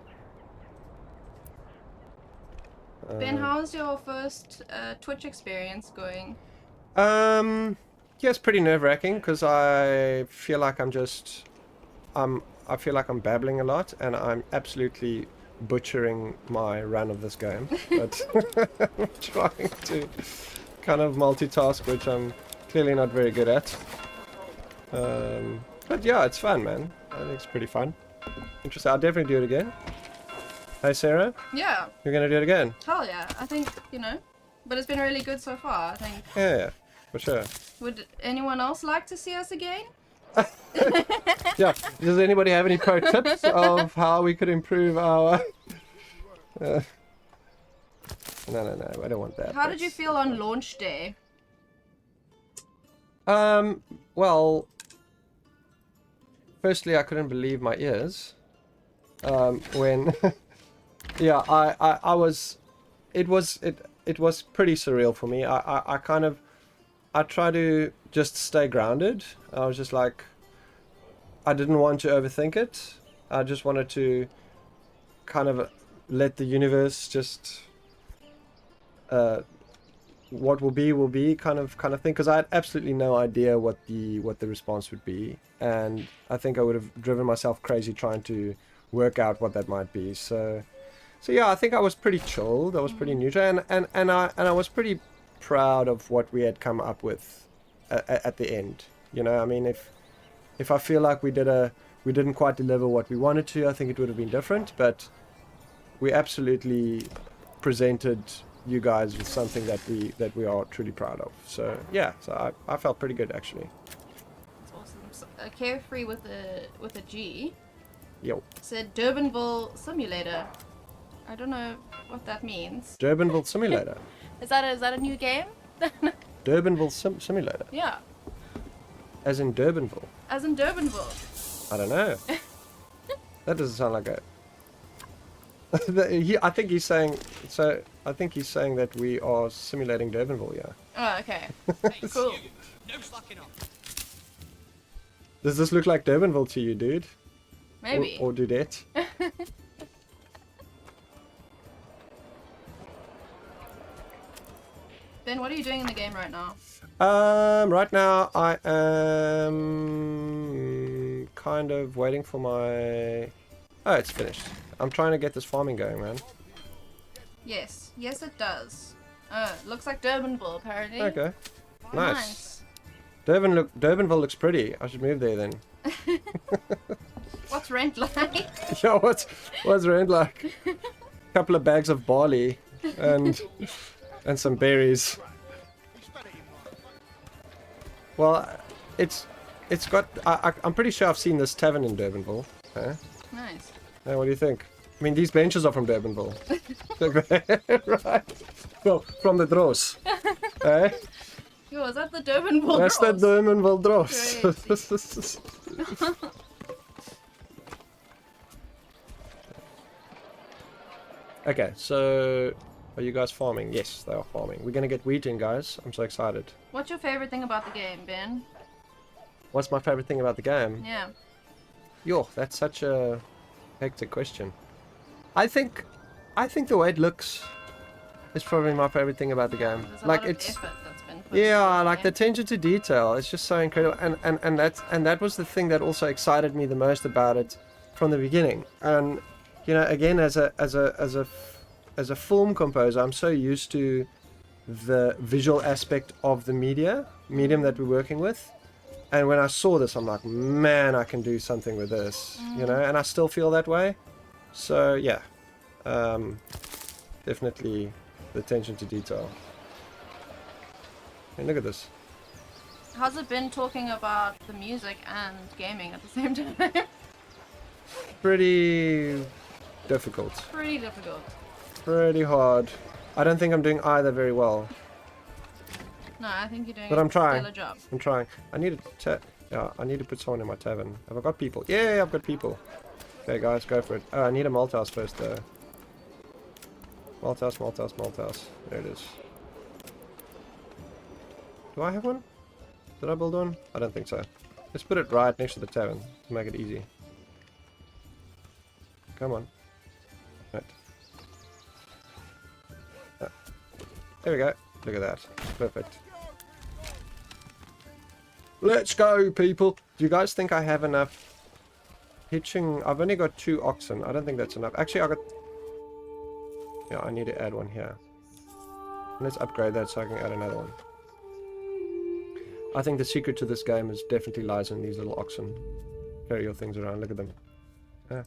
Ben, how's your first Twitch experience going? Yeah, it's pretty nerve-wracking because I feel like I'm babbling a lot, and I'm absolutely butchering my run of this game. But I'm trying to kind of multitask, which I'm clearly not very good at. But yeah, it's fun, man. I think it's pretty fun. Interesting. I'll definitely do it again. Hey, Sarah? Yeah. You're gonna do it again? Hell yeah. I think, you know, but it's been really good so far, I think. Yeah, for sure. Would anyone else like to see us again? Yeah. Does anybody have any pro tips of how we could improve our... No, I don't want that. How did you feel on launch day? Well, firstly, I couldn't believe my ears. When... Yeah, I was... It was pretty surreal for me. I try to just stay grounded. I was just like, I didn't want to overthink it. I just wanted to kind of let the universe just, what will be kind of thing. Because I had absolutely no idea what the response would be, and I think I would have driven myself crazy trying to work out what that might be. So yeah, I think I was pretty chilled. I was pretty neutral, and I was pretty proud of what we had come up with at the end. You know, I mean, if I feel like we didn't quite deliver what we wanted to, I think it would have been different, but we absolutely presented you guys with something that we are truly proud of. So yeah, so I felt pretty good actually. That's awesome. So, Carefree with a G. Yo. Said Durbanville Simulator. I don't know what that means. Durbanville Simulator. Is that a new game? Durbanville Simulator. Yeah. As in Durbanville. As in Durbanville. I don't know. That doesn't sound like a... I think he's saying... So, I think he's saying that we are simulating Durbanville, yeah. Oh, okay. Cool. No slacking off. Does this look like Durbanville to you, dude? Maybe. Or Dudette? Ben, what are you doing in the game right now? Right now I am kind of waiting for my... Oh, it's finished. I'm trying to get this farming going, man. Yes. Yes, it does. Looks like Durbanville, apparently. Okay. Nice. Durbanville looks pretty. I should move there then. What's rent like? Yeah, what's rent like? Couple of bags of barley and some berries. Well, it's got. I'm pretty sure I've seen this tavern in Durbanville. Huh? Nice. Hey, what do you think? I mean, these benches are from Durbanville. Right. Well, from the Dross. Eh? Yo, is that the Durbanville That's Dross? the Durbanville Dross. Okay, so are you guys farming? Yes, they are farming. We're gonna get wheat in, guys. I'm so excited. What's your favorite thing about the game, Ben? What's my favorite thing about the game? Yeah. Yo, that's such a hectic question. I think the way it looks is probably my favorite thing about the game. There's a Like lot of it's effort that's been put yeah, into like the attention to detail. It's just so incredible, and that was the thing that also excited me the most about it from the beginning. And you know, again, as a film composer, I'm so used to the visual aspect of the medium that we're working with. And when I saw this, I'm like, man, I can do something with this, you know, and I still feel that way. So yeah, definitely the attention to detail. And look at this. How's it been talking about the music and gaming at the same time? Pretty difficult. Pretty difficult. Pretty hard. I don't think I'm doing either very well. No, I think you're doing But a I'm trying. stellar job. I'm trying. I need to put someone in my tavern. Have I got people? Yeah, I've got people. Okay, guys, go for it. Oh, I need a Malthouse first, though. Malthouse. There it is. Do I have one? Did I build one? I don't think so. Let's put it right next to the tavern to make it easy. Come on. Right. Ah. There we go. Look at that. Perfect. Let's go, people. Do you guys think I have enough hitching? I've only got 2 oxen. I don't think that's enough. Actually, I need to add one here. Let's upgrade that so I can add another one. I think the secret to this game is definitely lies in these little oxen. Carry your things around. Look at them. Ah.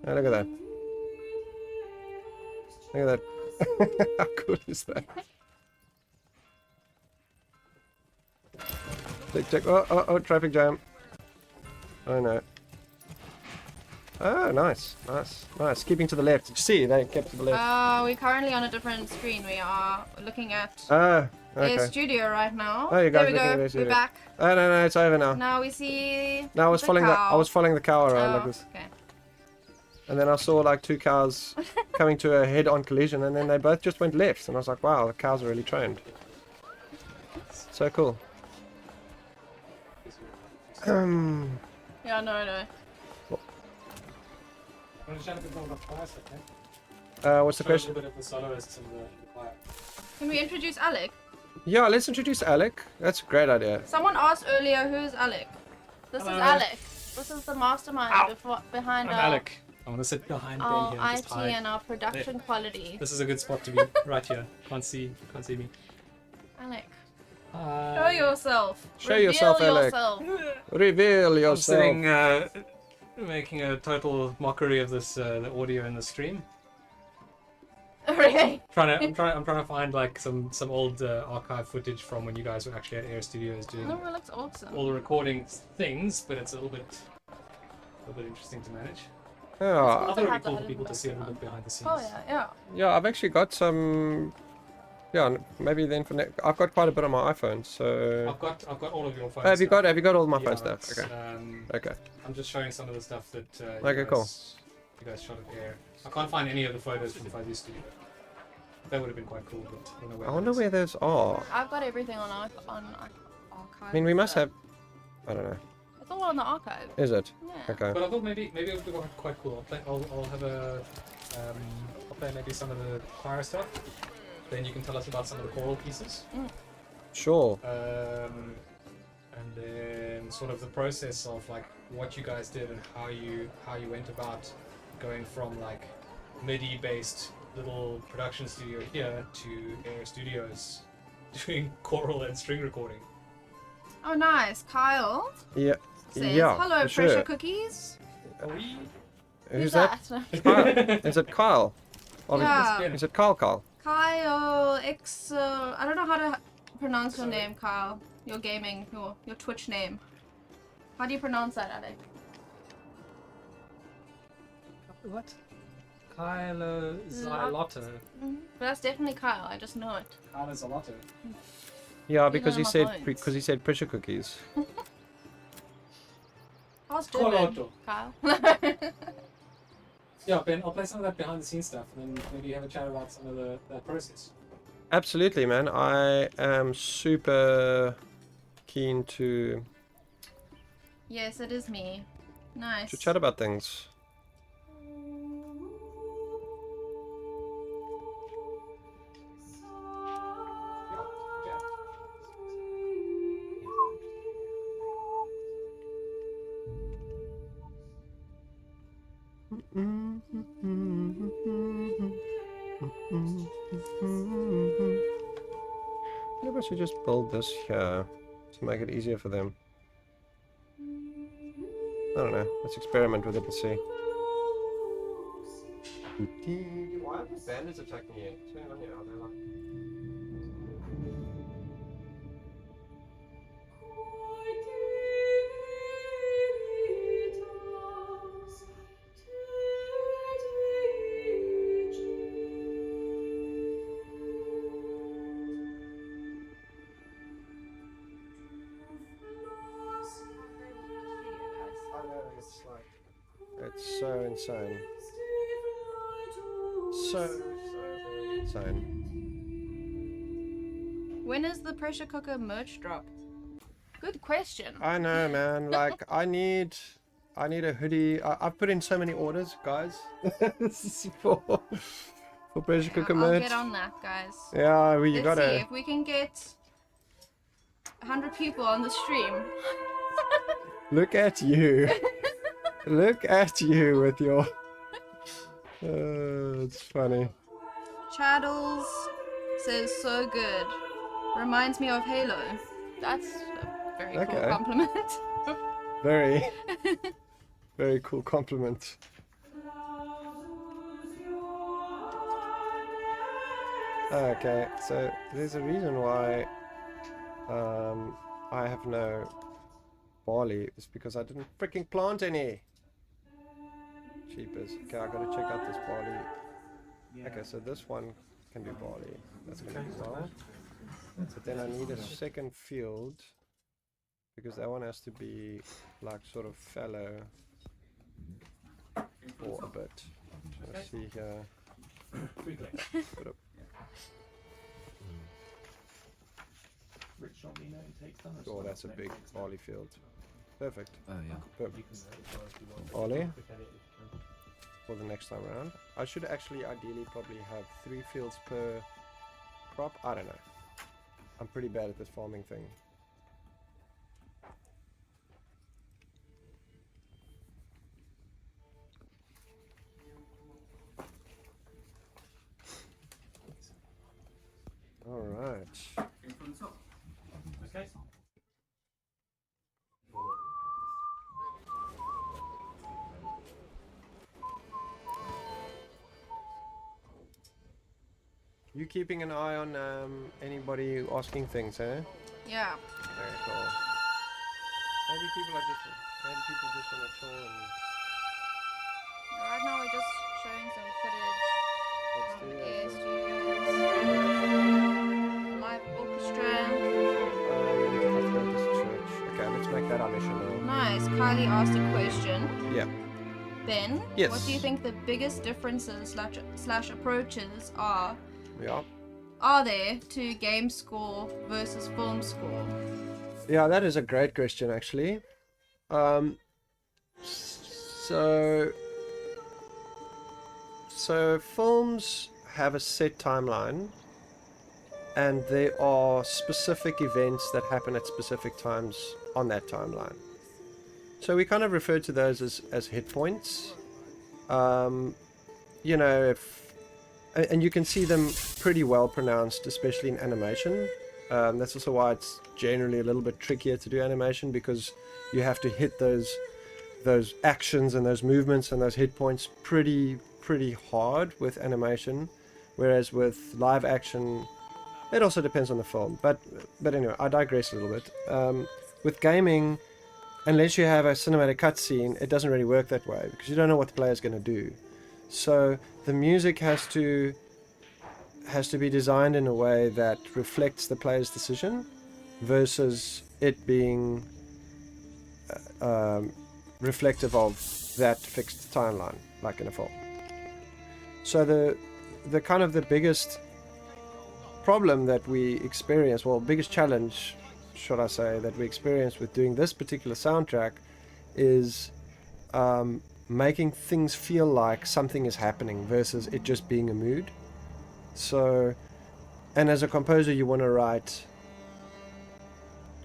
Ah, look at that. Look at that. How cool is that? Check. Oh, traffic jam. Oh no. Oh, nice. Keeping to the left. Did you see? They kept to the left. We're currently on a different screen. We are looking at Okay. their studio right now. Oh, you guys there we looking at go. their studio. We're back. Oh no, it's over now. Now we see. No, I was following the cow around like this. Okay. And then I saw like 2 cows coming to a head-on collision, and then they both just went left. And I was like, wow, the cows are really trained. So cool. Yeah, no. What's the question? Can we introduce Alec? Yeah, let's introduce Alec. That's a great idea. Someone asked earlier, who's Alec? This is Alec. This is the mastermind behind I'm our, Alec. I'm gonna sit behind Ben our here and just IT hide. and our production quality. This is a good spot to be, right here. Can't see me. Alec, show Hi. yourself. Show Reveal yourself, Alec. Reveal I'm yourself. sitting, making a total mockery of this, the audio in the stream. Okay. I'm trying to find like some old archive footage from when you guys were actually at Air Studios doing No, it looks awesome. all the recording things, but it's a little bit interesting to manage. Yeah, I thought it would have be cool that for people to see a little background. bit behind the scenes. Oh yeah. yeah, I've actually got some. Yeah, maybe then for next. I've got quite a bit on my iPhone, so. I've got all of your phones. Have you got all my phone stuff? it's, Okay. Okay. I'm just showing some of the stuff that Okay, cool. You guys shot at Air. I can't find any of the photos from Fuzzy Studio. That would have been quite cool, but I don't know where. I wonder where those are. I've got everything on archive. I mean, we must have. I don't know. It's all on the archive. Is it? Yeah. Okay. But I thought maybe it would be quite cool. I'll have a I'll play maybe some of the fire stuff. Then you can tell us about some of the choral pieces. Sure. And then sort of the process of like what you guys did and how you went about going from like MIDI based little production studio here to Air Studios doing choral and string recording. Oh, nice. Kyle Yeah. says, Yeah. hello, for pressure sure. cookies. We. Who's that? Kyle. Is it Kyle? Yeah. Is it Kyle? Kyle I don't know how to pronounce your name, Kyle. Your gaming, your Twitch name. How do you pronounce that, Alec? What? Kylo Zylotto. But that's definitely Kyle. I just know it. Kylo Zylotto. Yeah, because know he my said bones. pressure cookies. How's German, Coloto. Kyle? Yeah, Ben, I'll play some of that behind the scenes stuff and then maybe have a chat about some of that process. Absolutely, man. I am super keen to Yes, it is me. Nice. chat about things. Maybe I should just build this here to make it easier for them. I don't know. Let's experiment with it and see. Why are the bandits attacking you? What's going on here? Are they like... I know, it's like... It's so insane. So very insane. When is the pressure cooker merch drop? Good question. I know, man. Like, I need a hoodie. I've put in so many orders, guys. This is for pressure cooker I'll merch. get on that, guys. Yeah, well, you Let's see gotta. if we can get 100 people on the stream. Look at you. Look at you with your. It's funny. Chaddles says so good. Reminds me of Halo. That's a very cool Okay. compliment. Very, very cool compliment. Okay, so there's a reason why I have no barley. It's because I didn't freaking plant any. Cheapers. Okay, I gotta check out this barley. Okay, so this one can do barley. That's gonna be well. But then I need a second field because that one has to be like sort of fallow for a bit. Let's see here. Put up. Oh, that's a big barley field. Perfect. Oh yeah. Perfect. Barley for the next time around. I should actually ideally probably have 3 fields per crop. I don't know. I'm pretty bad at this farming thing. All right. Okay. You keeping an eye on anybody asking things, eh? Yeah. Very cool. Maybe people just want to chill and Right now we're just showing some footage let's from do the it. studios. Live orchestra. Let's go to this church. Okay, let's make that our mission now. Nice. Kylie asked a question. Yeah. Ben, Yes. what do you think the biggest differences slash approaches are Yeah. there to game score versus film score? Yeah, that is a great question, actually. So films have a set timeline, and there are specific events that happen at specific times on that timeline. So we kind of refer to those as hit points. You know, and you can see them pretty well pronounced, especially in animation. That's also why it's generally a little bit trickier to do animation, because you have to hit those actions and those movements and those hit points pretty hard with animation, whereas with live action it also depends on the film. But anyway, I digress a little bit. With gaming, unless you have a cinematic cutscene, it doesn't really work that way, because you don't know what the player's going to do. So the music has to be designed in a way that reflects the player's decision, versus it being reflective of that fixed timeline, like in a film. So the kind of the biggest problem that we experience, well, biggest challenge, should I say, that we experience with doing this particular soundtrack is making things feel like something is happening versus it just being a mood. So, and as a composer, you want to write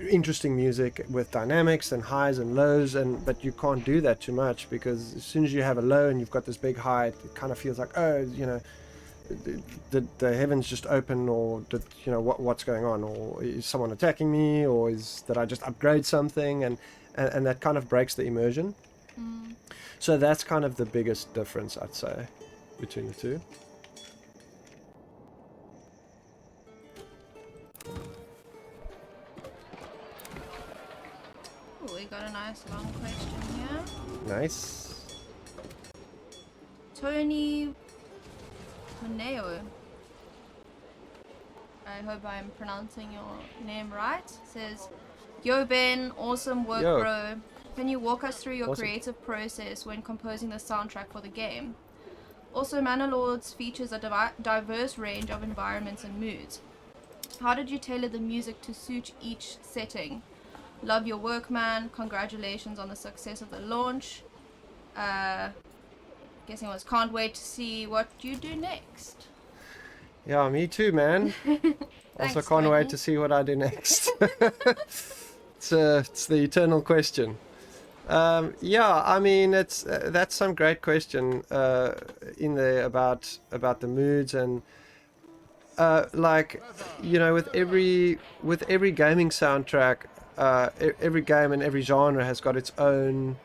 interesting music with dynamics and highs and lows, but you can't do that too much, because as soon as you have a low and you've got this big high, it kind of feels like, oh, you know, did the heavens just open, or did, you know, what's going on, or is someone attacking me, or did I just upgrade something, and that kind of breaks the immersion. So that's kind of the biggest difference, I'd say, between the two. Ooh, we got a nice long question here. Nice. Tony Moneo, I hope I'm pronouncing your name right, says, Yo Ben, awesome work, Yo. bro. Can you walk us through your Awesome. creative process when composing the soundtrack for the game? Also, Manor Lords features a diverse range of environments and moods. How did you tailor the music to suit each setting? Love your work, man. Congratulations on the success of the launch. Guessing it was can't wait to see what you do next. Yeah, me too, man. Thanks, Also can't Tony. wait to see what I do next. It's the eternal question. Yeah, I mean, that's some great question in there about the moods, and like, you know, with every gaming soundtrack, every game and every genre has got its own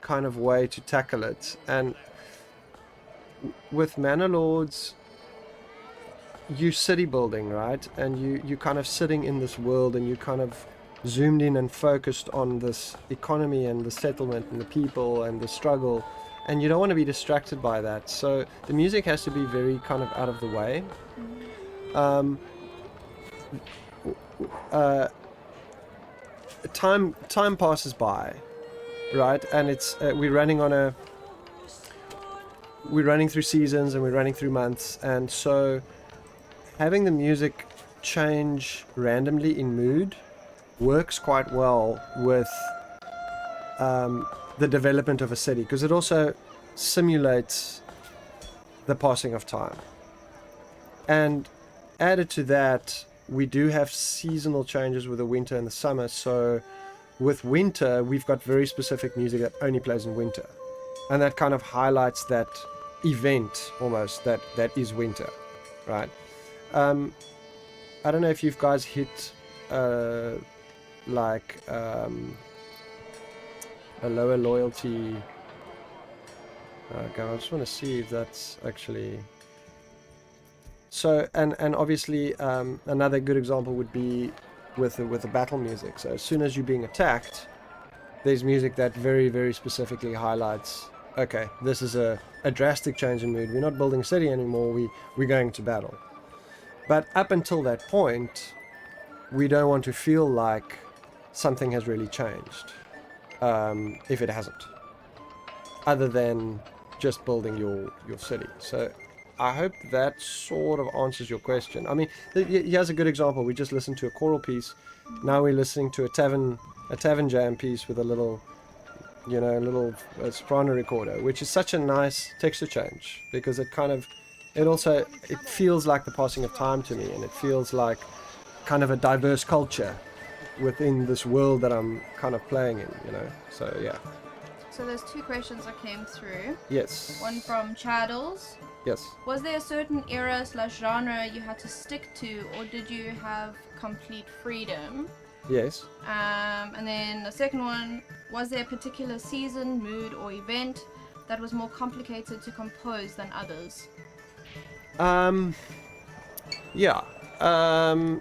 kind of way to tackle it. And with Manor Lords, you city building, right? And you kind of sitting in this world, and you kind of zoomed in and focused on this economy and the settlement and the people and the struggle, and you don't want to be distracted by that. So the music has to be very kind of out of the way. Time passes by, right? And it's we're running through seasons, and we're running through months, and so having the music change randomly in mood works quite well with the development of a city, because it also simulates the passing of time. And added to that, we do have seasonal changes with the winter and the summer. So with winter, we've got very specific music that only plays in winter, and that kind of highlights that event almost that is winter, right? I don't know if you guys hit like a lower loyalty. Okay, I just want to see if that's actually. So and obviously another good example would be with the battle music. So as soon as you're being attacked, there's music that very, very specifically highlights, okay, this is a drastic change in mood. We're not building a city anymore, we're going to battle. But up until that point, we don't want to feel like something has really changed, if it hasn't, other than just building your city. So I hope that sort of answers your question. I mean, here's a good example. We just listened to a choral piece. Now we're listening to a tavern jam piece with a little soprano recorder, which is such a nice texture change, because it feels like the passing of time to me, and it feels like kind of a diverse culture within this world that I'm kind of playing in, you know. So yeah. So there's two questions that came through. Yes. One from Chaddles. Yes. Was there a certain era/genre you had to stick to, or did you have complete freedom? Yes. And then the second one, was there a particular season, mood, or event that was more complicated to compose than others? Yeah.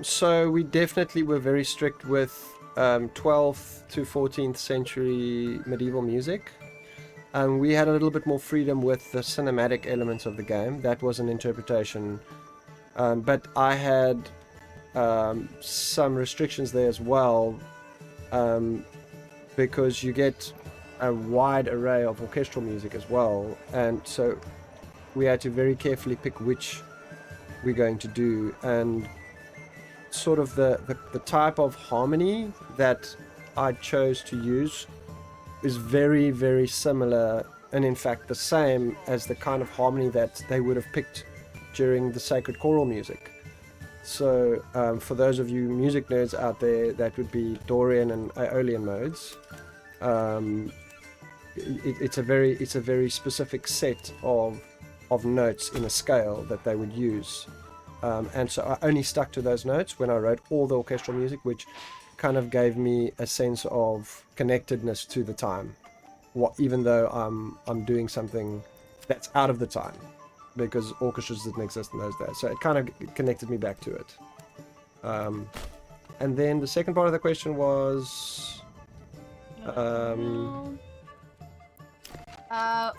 So we definitely were very strict with 12th to 14th century medieval music. We had a little bit more freedom with the cinematic elements of the game. That was an interpretation. But I had some restrictions there as well, because you get a wide array of orchestral music as well. And so we had to very carefully pick which we're going to do, and sort of the type of harmony that I chose to use is very, very similar, and in fact the same as the kind of harmony that they would have picked during the sacred choral music. So for those of you music nerds out there, that would be Dorian and Aeolian modes. It's a very specific set of notes in a scale that they would use, and so I only stuck to those notes when I wrote all the orchestral music, which kind of gave me a sense of connectedness to the time, even though I'm doing something that's out of the time, because orchestras didn't exist in those days. So it kind of connected me back to it. And then the second part of the question was,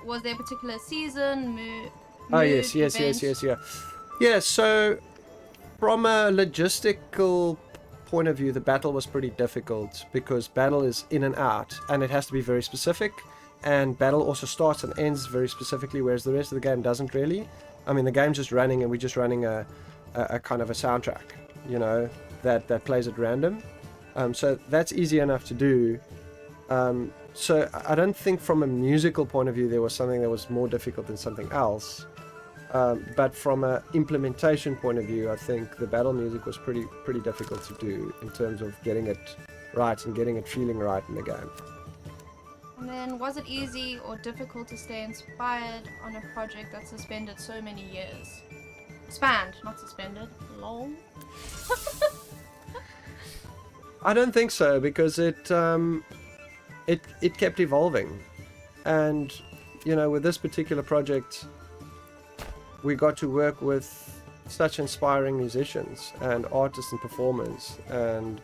was there a particular season, mood? Oh yes. Yeah, so from a logistical point of view, the battle was pretty difficult, because battle is in and out, and it has to be very specific, and battle also starts and ends very specifically, whereas the rest of the game doesn't really. I mean, the game's just running, and we're just running a kind of a soundtrack, you know, that plays at random. So that's easy enough to do. So I don't think from a musical point of view there was something that was more difficult than something else. But from an implementation point of view, I think the battle music was pretty difficult to do in terms of getting it right and getting it feeling right in the game. And then, was it easy or difficult to stay inspired on a project that suspended so many years? Spanned, not suspended. Lol. I don't think so, because it kept evolving, and you know, with this particular project, we got to work with such inspiring musicians and artists and performers, and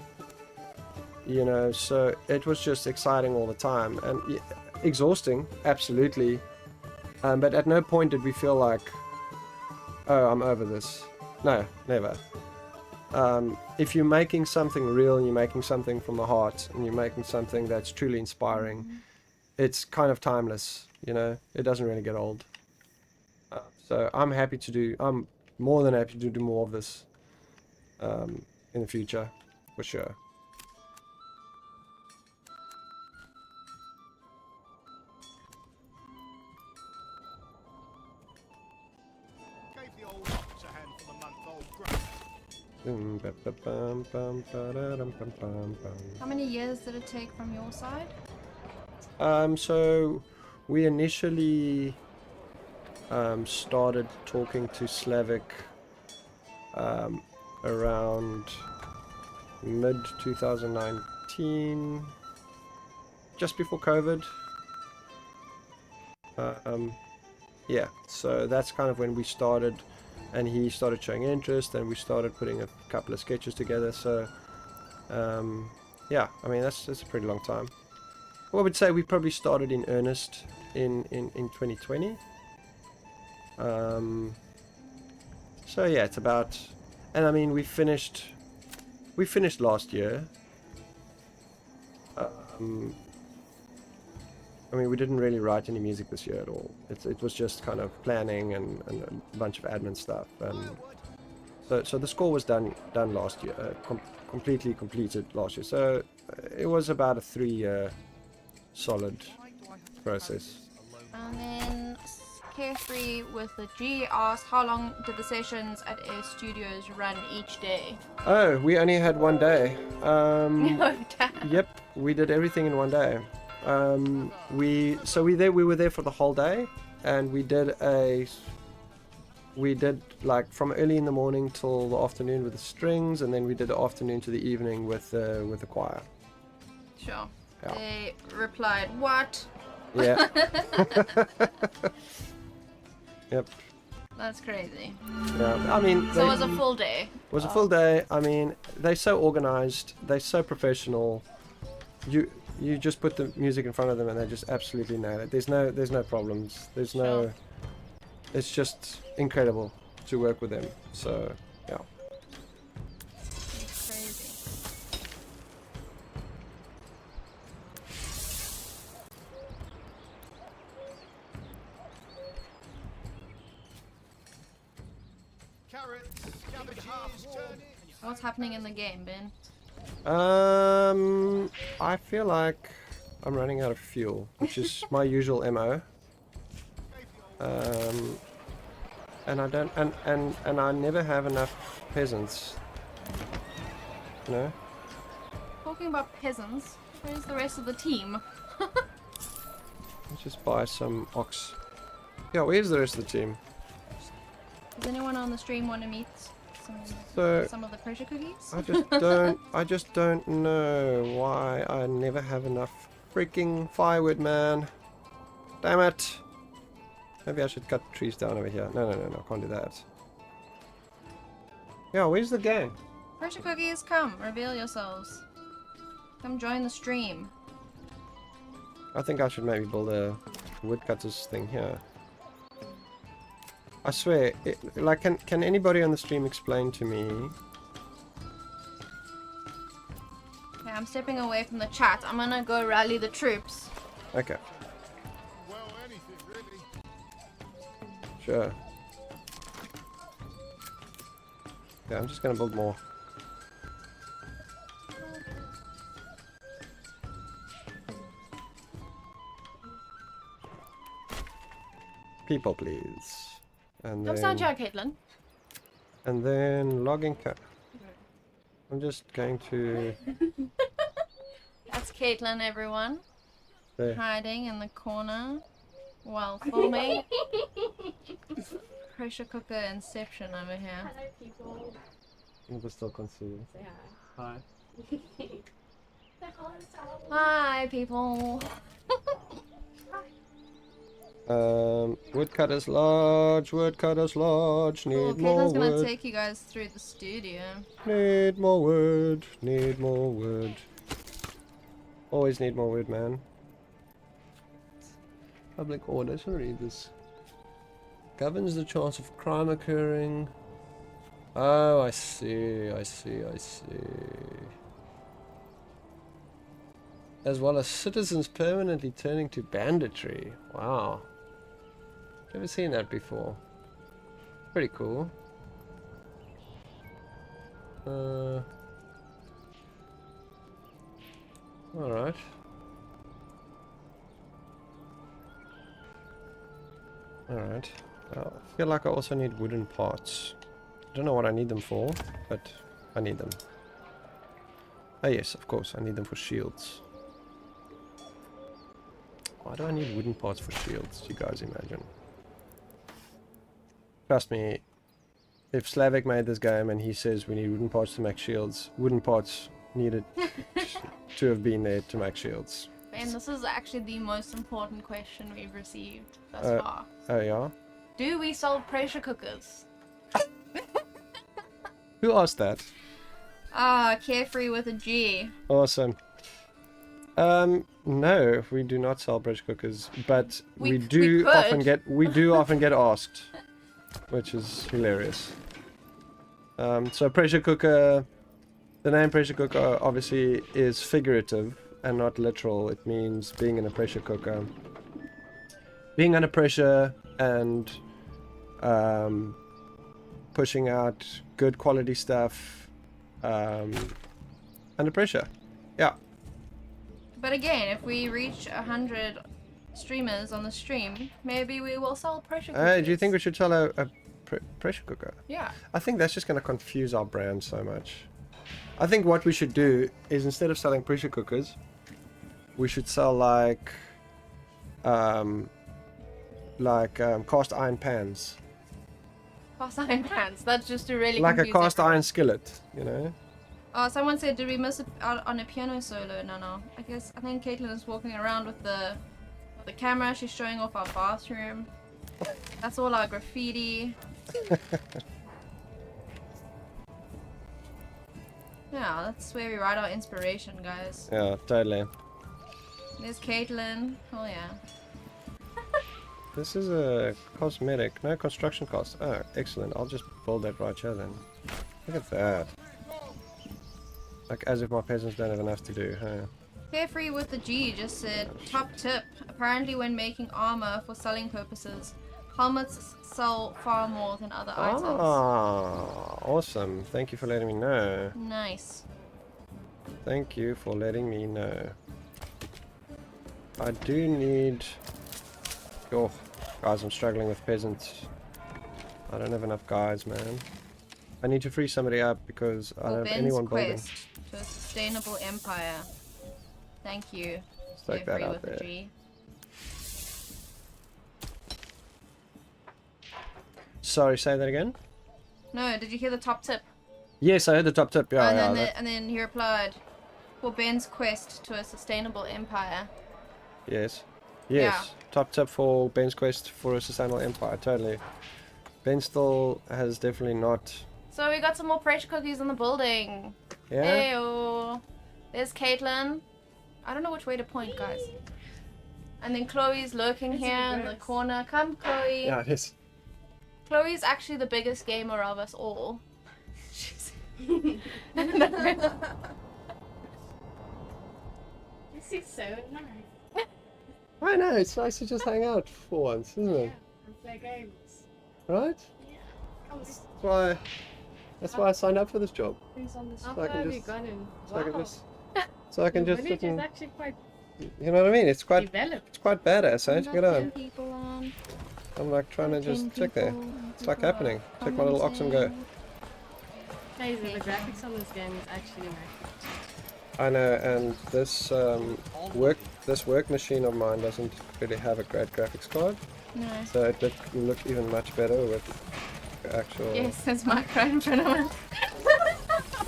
you know, so it was just exciting all the time, and exhausting, absolutely, but at no point did we feel like, oh, I'm over this. No, never. If you're making something real, and you're making something from the heart, and you're making something that's truly inspiring, it's kind of timeless, you know, it doesn't really get old. So I'm more than happy to do more of this in the future, for sure. How many years did it take from your side? So we initially started talking to Slavic around mid 2019, just before COVID. Yeah, so that's kind of when we started, and he started showing interest, and we started putting a couple of sketches together. So yeah, I mean, that's a pretty long time. Well, I would say we probably started in earnest in 2020. So yeah, it's about, and I mean, we finished last year. I mean, we didn't really write any music this year at all. It was just kind of planning and a bunch of admin stuff, and so the score was done last year, completely completed last year. So it was about a 3-year solid process. And then Carefree with the G asked, how long did the sessions at Air Studios run each day? Oh, we only had one day. No, damn. Yep, we did everything in one day. we were there for the whole day, and we did like from early in the morning till the afternoon with the strings, and then we did the afternoon to the evening with the choir. Sure. Yeah. They replied, "What?" Yeah. Yep. That's crazy. Yeah. I mean, So it was a full day. It was a full day. I mean, they're so organized. They're so professional. You just put the music in front of them and they just absolutely nail it. There's no problems. There's no. Sure. It's just incredible to work with them. So yeah. It's crazy. What's happening in the game, Ben? I feel like I'm running out of fuel, which is my usual MO. And I don't, and I never have enough peasants. You know? Talking about peasants, where's the rest of the team? Let's just buy some ox. Yeah, where's the rest of the team? Does anyone on the stream want to meet some of the pressure cookies? I just don't know why I never have enough freaking firewood, man. Damn it. Maybe I should cut trees down over here. No, I can't do that. Yeah, where's the gang? Pressure cookies, come, reveal yourselves. Come join the stream. I think I should maybe build a woodcutters thing here. I swear, like, can anybody on the stream explain to me? Okay, I'm stepping away from the chat. I'm gonna go rally the troops. Okay. Sure. Yeah, I'm just gonna build more. People, please. And Come stand here, Caitlin. And then logging cat. I'm just going to. That's Caitlin, everyone. There. Hiding in the corner while filming. Pressure cooker inception over here. Hello, people. I'm just still concealed. Say hi. Hi. Hi, people. Woodcutters Lodge, Woodcutters Lodge, need Cool, more Caitlin's gonna wood. take you guys through the studio. Need more wood, need more wood. Always need more wood, man. Public order, should read this. Governs the chance of crime occurring. Oh, I see. As well as citizens permanently turning to banditry. Wow. Never seen that before. Pretty cool. Alright. Alright. I feel like I also need wooden parts. I don't know what I need them for, but I need them. Oh yes, of course, I need them for shields. Why do I need wooden parts for shields, do you guys imagine? Trust me, if Slavic made this game and he says we need wooden parts to make shields, wooden parts needed to have been there to make shields. Ben, this is actually the most important question we've received thus far. Oh yeah? Do we sell pressure cookers? Who asked that? Ah, Carefree with a G. Awesome. No, we do not sell pressure cookers, but we do often get asked, which is hilarious. So pressure cooker, the name pressure cooker obviously is figurative and not literal. It means being in a pressure cooker, being under pressure and pushing out good quality stuff under pressure. Yeah. But again, if we reach 100 streamers on the stream, maybe we will sell pressure cookers. Do you think we should sell a pressure cooker? Yeah. I think that's just going to confuse our brand so much. I think what we should do is, instead of selling pressure cookers, we should sell like cast iron pans. Cast iron pans. That's just a really Like a confuse cast everyone. iron skillet, you know? Oh, someone said, did we miss it on a piano solo? No. I think Caitlin is walking around with the camera. She's showing off our bathroom. That's all our graffiti. Yeah, that's where we write our inspiration, guys. Yeah, totally. There's Caitlin. Oh yeah. This is a cosmetic, no construction cost. Oh, excellent. I'll just build that right here then. Look at that. Like as if my peasants don't have enough to do, huh? Carefree with the G just said, top tip. Apparently when making armor for selling purposes, helmets sell far more than other items. Ah, awesome. Thank you for letting me know. Nice. Thank you for letting me know. I do need... Oh, guys, I'm struggling with peasants. I don't have enough guys, man. I need to free somebody up because I don't have anyone building. Quest to a sustainable empire. Thank you. Let's take that Carefree out with there. the G. Sorry, say that again? No, did you hear the top tip? Yes, I heard the top tip. Yeah, And then he replied, for Ben's quest to a sustainable empire. Yes. Yes. Yeah. Top tip for Ben's quest for a sustainable empire. Totally. Ben still has definitely not... So we got some more pressure cookies in the building. Yeah? Ew. There's Caitlin. I don't know which way to point, guys. And then Chloe's lurking here in the corner. Come, Chloe. Yeah, it is. Chloe's actually the biggest gamer of us all. This is so nice. I know, it's nice to just hang out for once, isn't it? Yeah, and play games. Right? Yeah. Come on. That's why I signed up for this job. Who's on the How street? far have you gone in? So I can just The sit village is and, actually quite you know what I mean? It's quite developed. badass, eh? Check it out. People on. I'm like trying to just check there. It's like happening. Check my little ox and go. Crazy, the graphics on this game is actually immaculate. I know, and this work machine of mine doesn't really have a great graphics card, No. so it will look even much better with actual. Yes, there's Micro in front of us.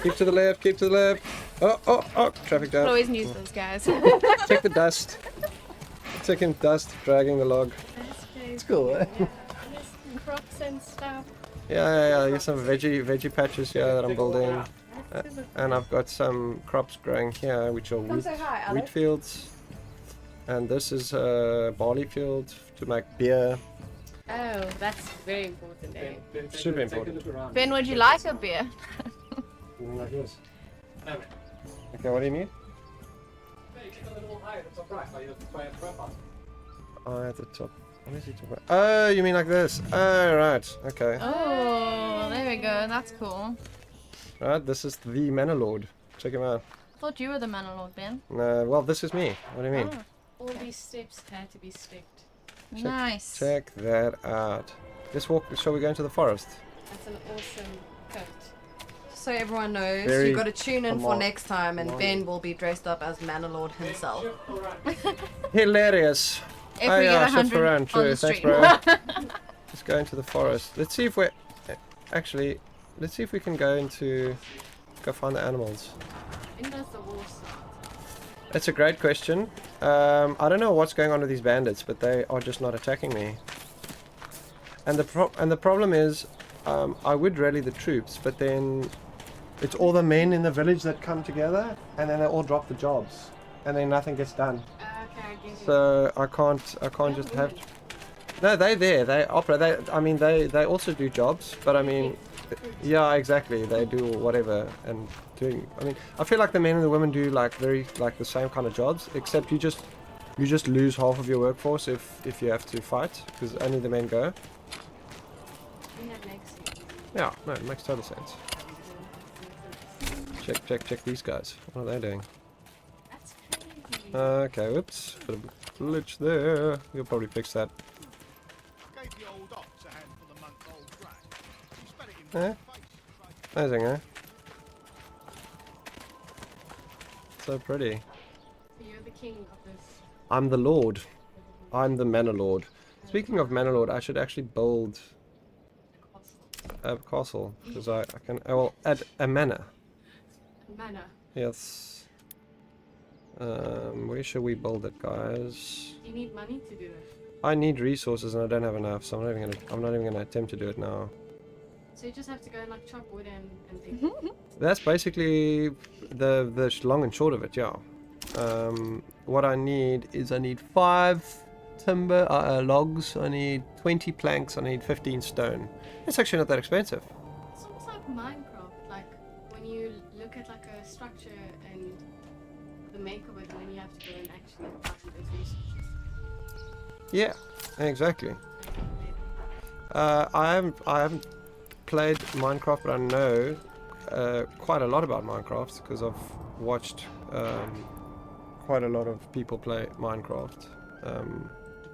Keep to the left. Keep to the left. Oh! Traffic jam. Chloe's news those guys. Check the dust. Taking dust, dragging the log. That's crazy. It's cool, eh? Yeah. And there's crops and stuff. Yeah. There's some veggie patches here that I'm building. That's super And I've got some crops growing here, which are wheat fields. And this is a barley field to make beer. Oh, that's very important, eh? Super important. Ben, would you like a beer? Like this. No. Okay, what do you need? Hey, click on the little eye at the top right by a profile. Oh, at the top. What is he talking about? Oh, you mean like this? Oh, right. Okay. Oh, there we go. That's cool. Right, this is the Manor Lord. Check him out. Thought you were the Manor Lord, Ben. Well, this is me. What do you mean? Oh, All these steps had to be stepped. nice. Check that out. Let's walk. Shall we go into the forest? That's an awesome coat. So everyone knows, Very you've got to tune in for command- next time, and commanding. Ben will be dressed up as Manor Lord himself. Hilarious. If Oh, we yeah, get shift 100 around, on true. the Thanks, stream. bro. Let's go into the forest. Let's see if we're... Actually, let's see if we can go find the animals. When does the war start? That's a great question. I don't know what's going on with these bandits, but they are just not attacking me. And the problem is, I would rally the troops, but then it's all the men in the village that come together, and then they all drop the jobs, and then nothing gets done. Okay, I get you. So I can't just have. No, they operate. They also do jobs, but I mean, yeah, exactly. They do whatever and doing. I mean, I feel like the men and the women do like the same kind of jobs, except you just lose half of your workforce if you have to fight, because only the men go. That makes sense. Yeah, no, it makes total sense. Check these guys. What are they doing? That's crazy. Okay, whoops, bit of a glitch there. You'll probably fix that. Gave the old ox a handful of month-old grass. She spat it in my Eh? face. Amazing, eh? So pretty. You're the king of this. I'm the Lord. I'm the Manor Lord. Speaking of Manor Lord, I should actually build a castle because I can. I will add a manor. Manor. Yes. Where should we build it, guys? You need money to do it. I need resources and I don't have enough, so I'm not even gonna attempt to do it now. So you just have to go and like chop wood and dig. That's basically the long and short of it, yeah. What I need is I need 5 timber logs, I need 20 planks, I need 15 stone. It's actually not that expensive. It's almost like Minecraft, like when you look at like a structure and the make of it, and then you have to go and actually find those resources. Yeah, exactly. I haven't played Minecraft, but I know quite a lot about Minecraft because I've watched quite a lot of people play Minecraft.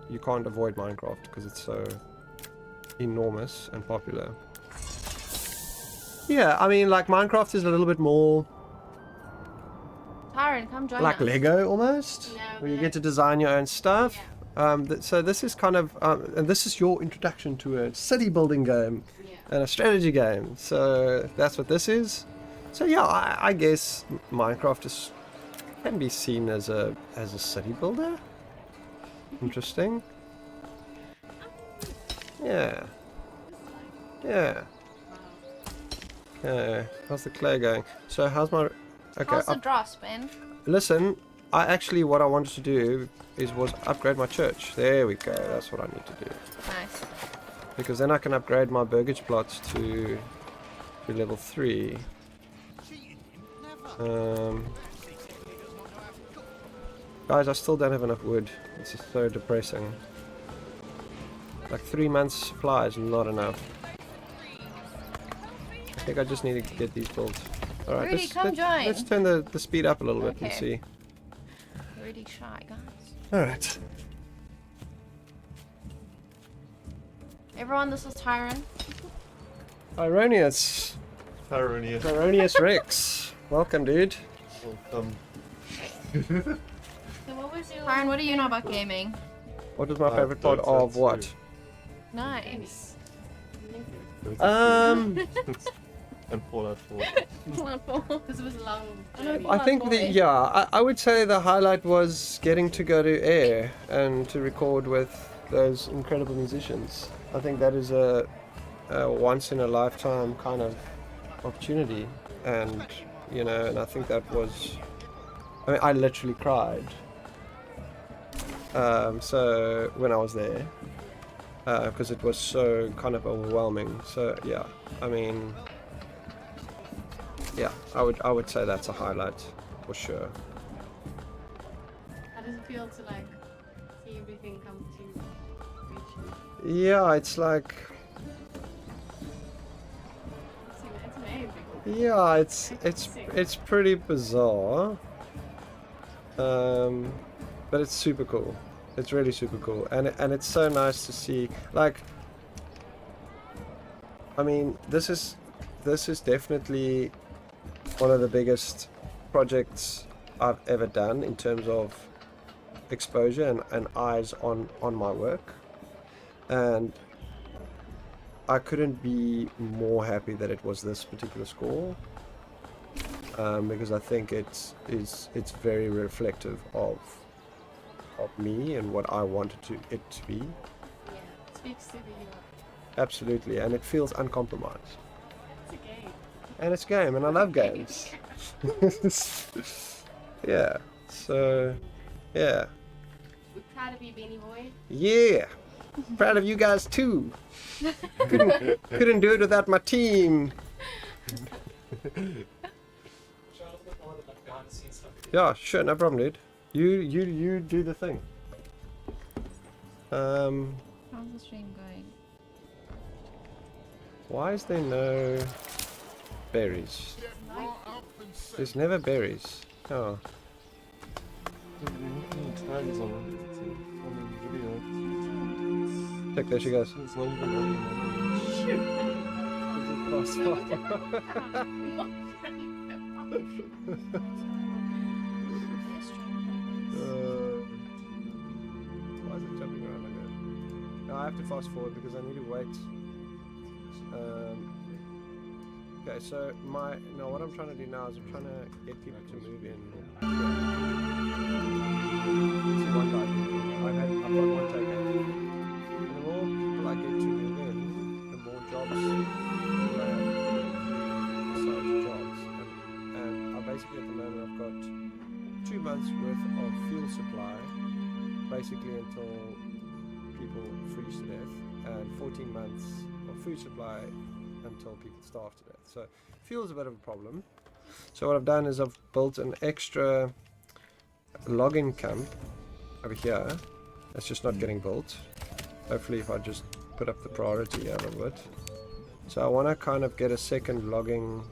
You can't avoid Minecraft because it's so enormous and popular. Yeah, I mean, like Minecraft is a little bit more Tyron, come join like us. Lego almost, No, where you but get to design your own stuff. Yeah. So this is kind of, and this is your introduction to a city building game Yeah. and a strategy game. So that's what this is. So yeah, I guess Minecraft can be seen as a city builder. Interesting. Yeah. Yeah. Okay. How's the clay going? So how's my? Okay. How's the dross, Ben? Listen, what I wanted to do was upgrade my church. There we go. That's what I need to do. Nice. Because then I can upgrade my burgage plots to level 3. Guys, I still don't have enough wood. This is so depressing. Like 3 months supply is not enough. I think I just need to get these built. Alright, Rudy, come join. let's turn the speed up a little bit and Okay. see. Really shy, guys. Alright. Everyone, this is Tyron. Ironius. Ironious. Ironius Rex. Welcome, dude. Welcome. So what was your Tyron, what do you know about gaming? What is my favorite part of what? Nice. And Fallout 4. Because it was a long journey. I think I would say the highlight was getting to go to Air and to record with those incredible musicians. I think that is a once in a lifetime kind of opportunity, and and I think that was. I mean, I literally cried. So when I was there, because it was so kind of overwhelming. So yeah, I mean. Yeah, I would say that's a highlight for sure. How does it feel to like see everything come to fruition? Yeah, it's like It's amazing. yeah, it's pretty bizarre. But it's super cool. It's really super cool, and it's so nice to see. Like, I mean, this is definitely one of the biggest projects I've ever done in terms of exposure and eyes on my work, and I couldn't be more happy that it was this particular score, because I think it's very reflective of me and what I wanted it to be. Yeah, it speaks to the Absolutely, and it feels uncompromised. it's a game. And it's a game, and I love games. Yeah, so, yeah. We're proud of you, Beanie Boy. Yeah! Proud of you guys too! Couldn't do it without my team! Share a little bit more like behind the scenes stuff. Yeah, sure, no problem, dude. You do the thing. How's the stream going? Why is there no berries? There's never berries. Oh. Times already. Video. Look, there she goes. It's not even have to fast forward because I need to wait. Okay, so what I'm trying to do now is I'm trying to get people to move in. See one guy. I've got one taker. And the more people I get to move in, the more jobs I have besides jobs. And I basically at the moment I've got 2 months worth of fuel supply, basically until people freeze to death, and 14 months of food supply until people starve to death. So fuel is a bit of a problem. So what I've done is I've built an extra logging camp over here. It's just not getting built. Hopefully if I just put up the priority a little bit. So I want to kind of get a second logging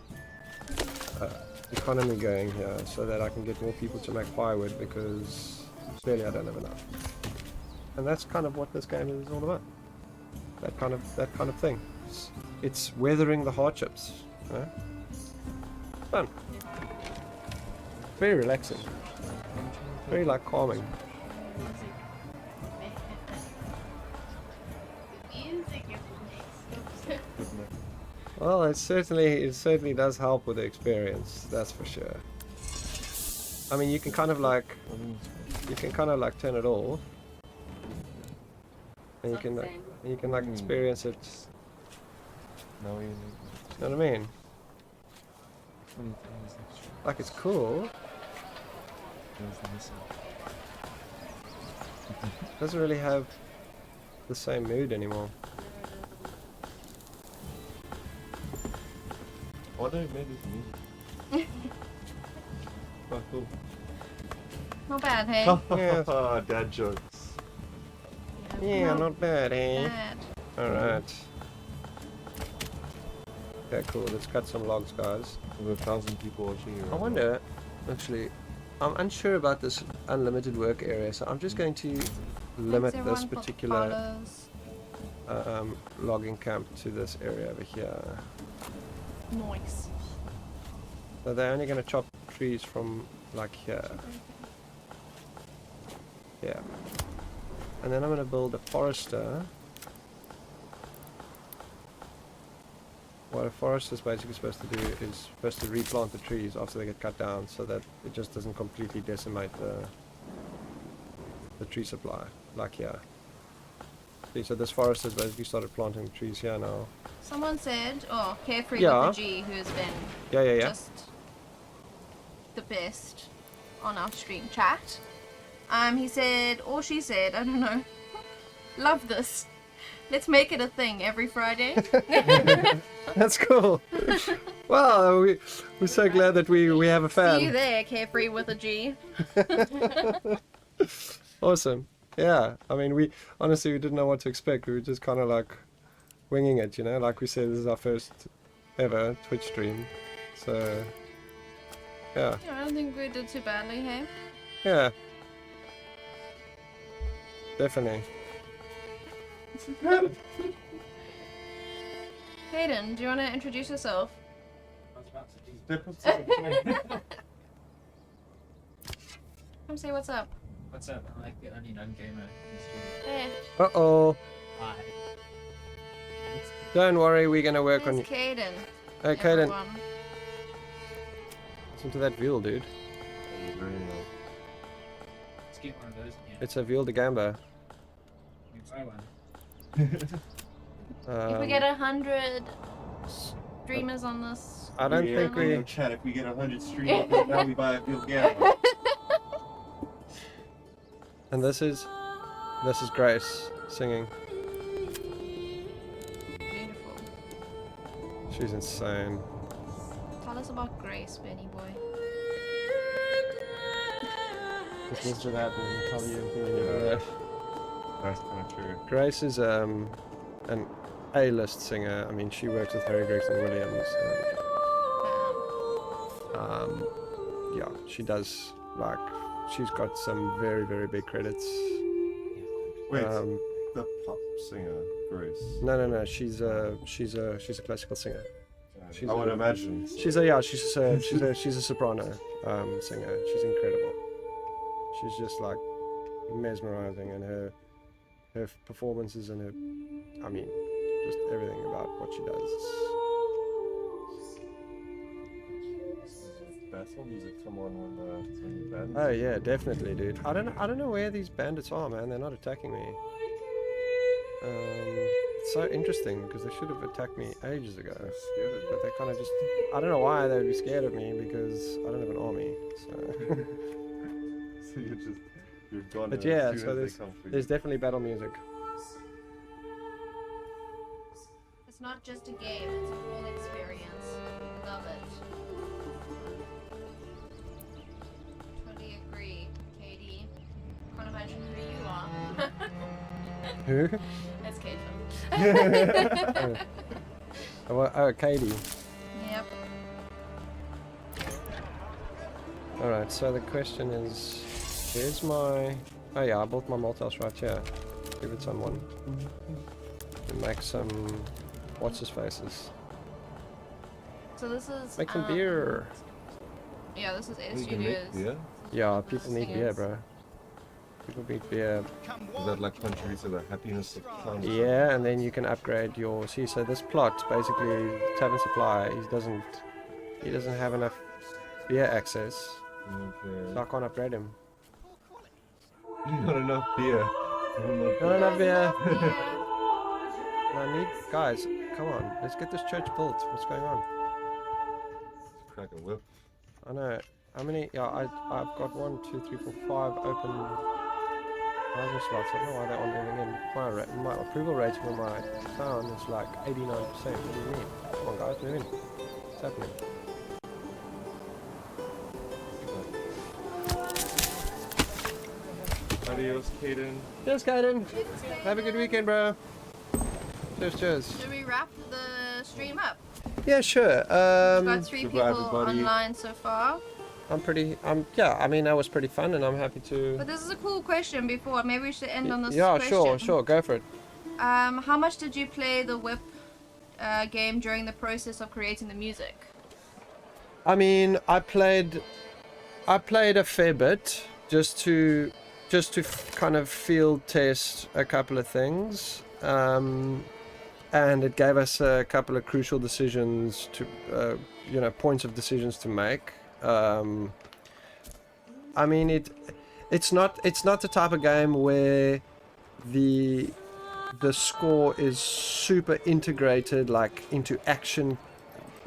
economy going here so that I can get more people to make firewood, because clearly I don't have enough. And that's kind of what this game is all about. That kind of thing. It's weathering the hardships. You know? Fun. Very relaxing. Very like calming. Well, it certainly does help with the experience. That's for sure. I mean, you can kind of like turn it off, and you can like experience it. No, You know what I mean? Like it's cool. Doesn't really have the same mood anymore. I wonder if maybe it's me. Oh, cool. Not bad, hey? Yeah. Dad jokes. Yeah, not bad, eh? Bad. Alright. Okay, cool. Let's cut some logs, guys. There's 1,000 people watching you. I right wonder, actually, I'm unsure about this unlimited work area, so I'm just going to limit Thanks, this everyone, for particular follows. logging camp to this area over here. Nice. So they're only going to chop trees from like here. Yeah. And then I'm going to build a forester. What a forester is basically supposed to do is supposed to replant the trees after they get cut down, so that it just doesn't completely decimate the tree supply, like here. See, so this forester has basically started planting trees here now. Someone said, Carefree Yeah. with the G, who's been Yeah. just the best on our stream chat. He said, or she said, I don't know, love this. Let's make it a thing every Friday. That's cool. Well, we're so glad that we have a fan. See you there, Carefree with a G. Awesome. Yeah. I mean, we didn't know what to expect. We were just kind of like winging it, you know. Like we said, this is our first ever Twitch stream. So, yeah. I don't think we did too badly, hey? Yeah. Definitely. Hayden, do you want to introduce yourself? Come say what's up. What's up? I'm like the only non-gamer in the studio. Hey, Uh-oh. Hi. Don't worry, we're going to work on you. it's Caden. Hey, Kaden. everyone. Listen to that veal, dude. Very nice. Let's get one of those. Yeah. It's a veal de gamba. You buy one. If we get 100 streamers on this, I don't think we... Chat, if we get 100 streams, now we buy a field gamma. And this is Grace singing. beautiful. She's insane. Tell us about Grace, Benny boy. Just listen to that and tell you everything you know. That's kind of true. Grace is an A-list singer. I mean, she works with Harry Gregson Williams. And, yeah, she does like she's got some very, very big credits. Wait, the pop singer, Grace. No. She's a classical singer. I would imagine. She's a soprano singer. She's incredible. She's just like mesmerizing, and her her performances and her, I mean, just everything about what she does. Battle music someone when the band. Oh yeah, definitely, dude. I don't know where these bandits are, man. They're not attacking me. It's so interesting because they should have attacked me ages ago. But they kind of just, I don't know why they would be scared of me because I don't have an army. So. So you're gone. But as yeah, soon so as they there's come for you. there's definitely battle music. It's not just a game, it's a whole experience. Love it. Totally agree, Katie. Can't imagine who you are. Who? That's Caitlin. Oh, Katie. Yep. Alright, so the question is, where's my... Oh yeah, I bought my malt house right here. Give it someone. And make some... What's his faces? So this is Make some beer. Yeah, this is S You can make Studios. beer? Yeah, people need beer, bro. People need beer. Does that like contribute to the happiness of the town? Yeah, and then you can upgrade your... See, so this plot, basically, tavern supply, he doesn't have enough beer access. Okay. So I can't upgrade him. Not enough beer. Not enough beer. I need... Guys, come on. Let's get this church built. What's going on? Crack a whip. I know. How many? Yeah, I've got 1, 2, 3, 4, 5 open housing slots. I don't know why they aren't moving in. My approval rating for my town is like 89%. What do you mean? Come on, guys, move in. What's happening? Adios, Caden. Cheers, Kaden. Have a good weekend, bro. Cheers. Should we wrap the stream up? Yeah, sure. We've got 3 people goodbye, everybody. online so far. Yeah, I mean, that was pretty fun, and I'm happy to... But this is a cool question before. Maybe we should end on this Yeah, question. sure, go for it. How much did you play the whip game during the process of creating the music? I mean, I played a fair bit just to kind of field test a couple of things, and it gave us a couple of crucial decisions to, points of decisions to make. I mean, it's not the type of game where the score is super integrated, like into action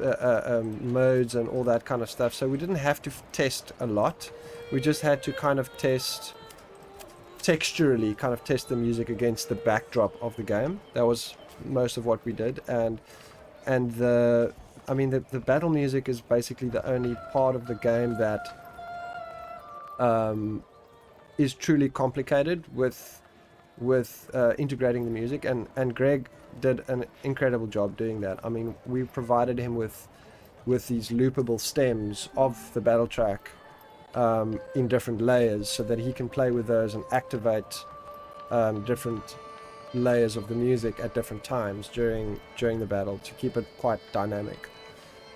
modes and all that kind of stuff. So we didn't have to test a lot. We just had to kind of test texturally, kind of test the music against the backdrop of the game. That was most of what we did, and the battle music is basically the only part of the game that is truly complicated with integrating the music, and Greg did an incredible job doing that. I mean, we provided him with these loopable stems of the battle track in different layers so that he can play with those and activate different layers of the music at different times during the battle to keep it quite dynamic.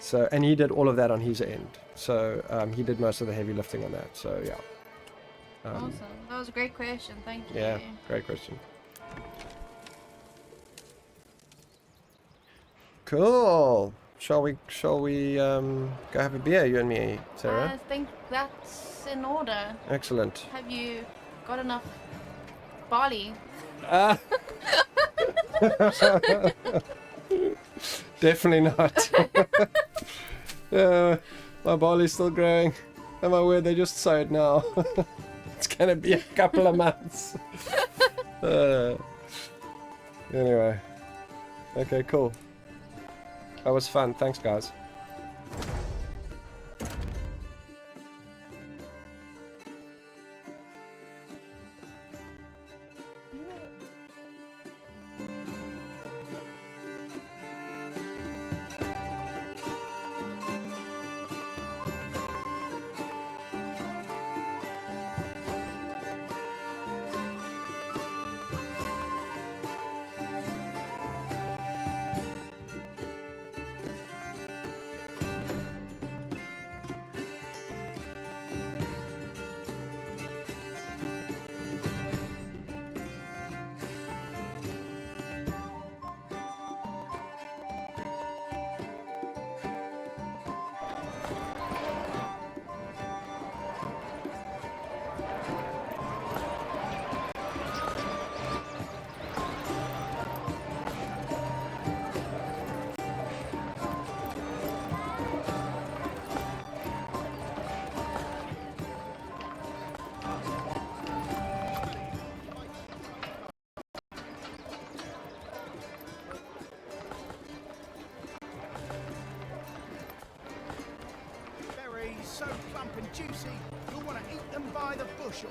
So, and he did all of that on his end. So he did most of the heavy lifting on that. So yeah. Awesome. That was a great question. Thank you. Yeah, great question. Cool. Shall we go have a beer, you and me, Sarah? I think that's in order. Excellent. Have you got enough barley? Definitely not. My barley's still growing. Am I weird? They just sowed now. It's gonna be a couple of months. Anyway. Okay, cool. That was fun. Thanks, guys. so plump and juicy, you'll want to eat them by the bushel.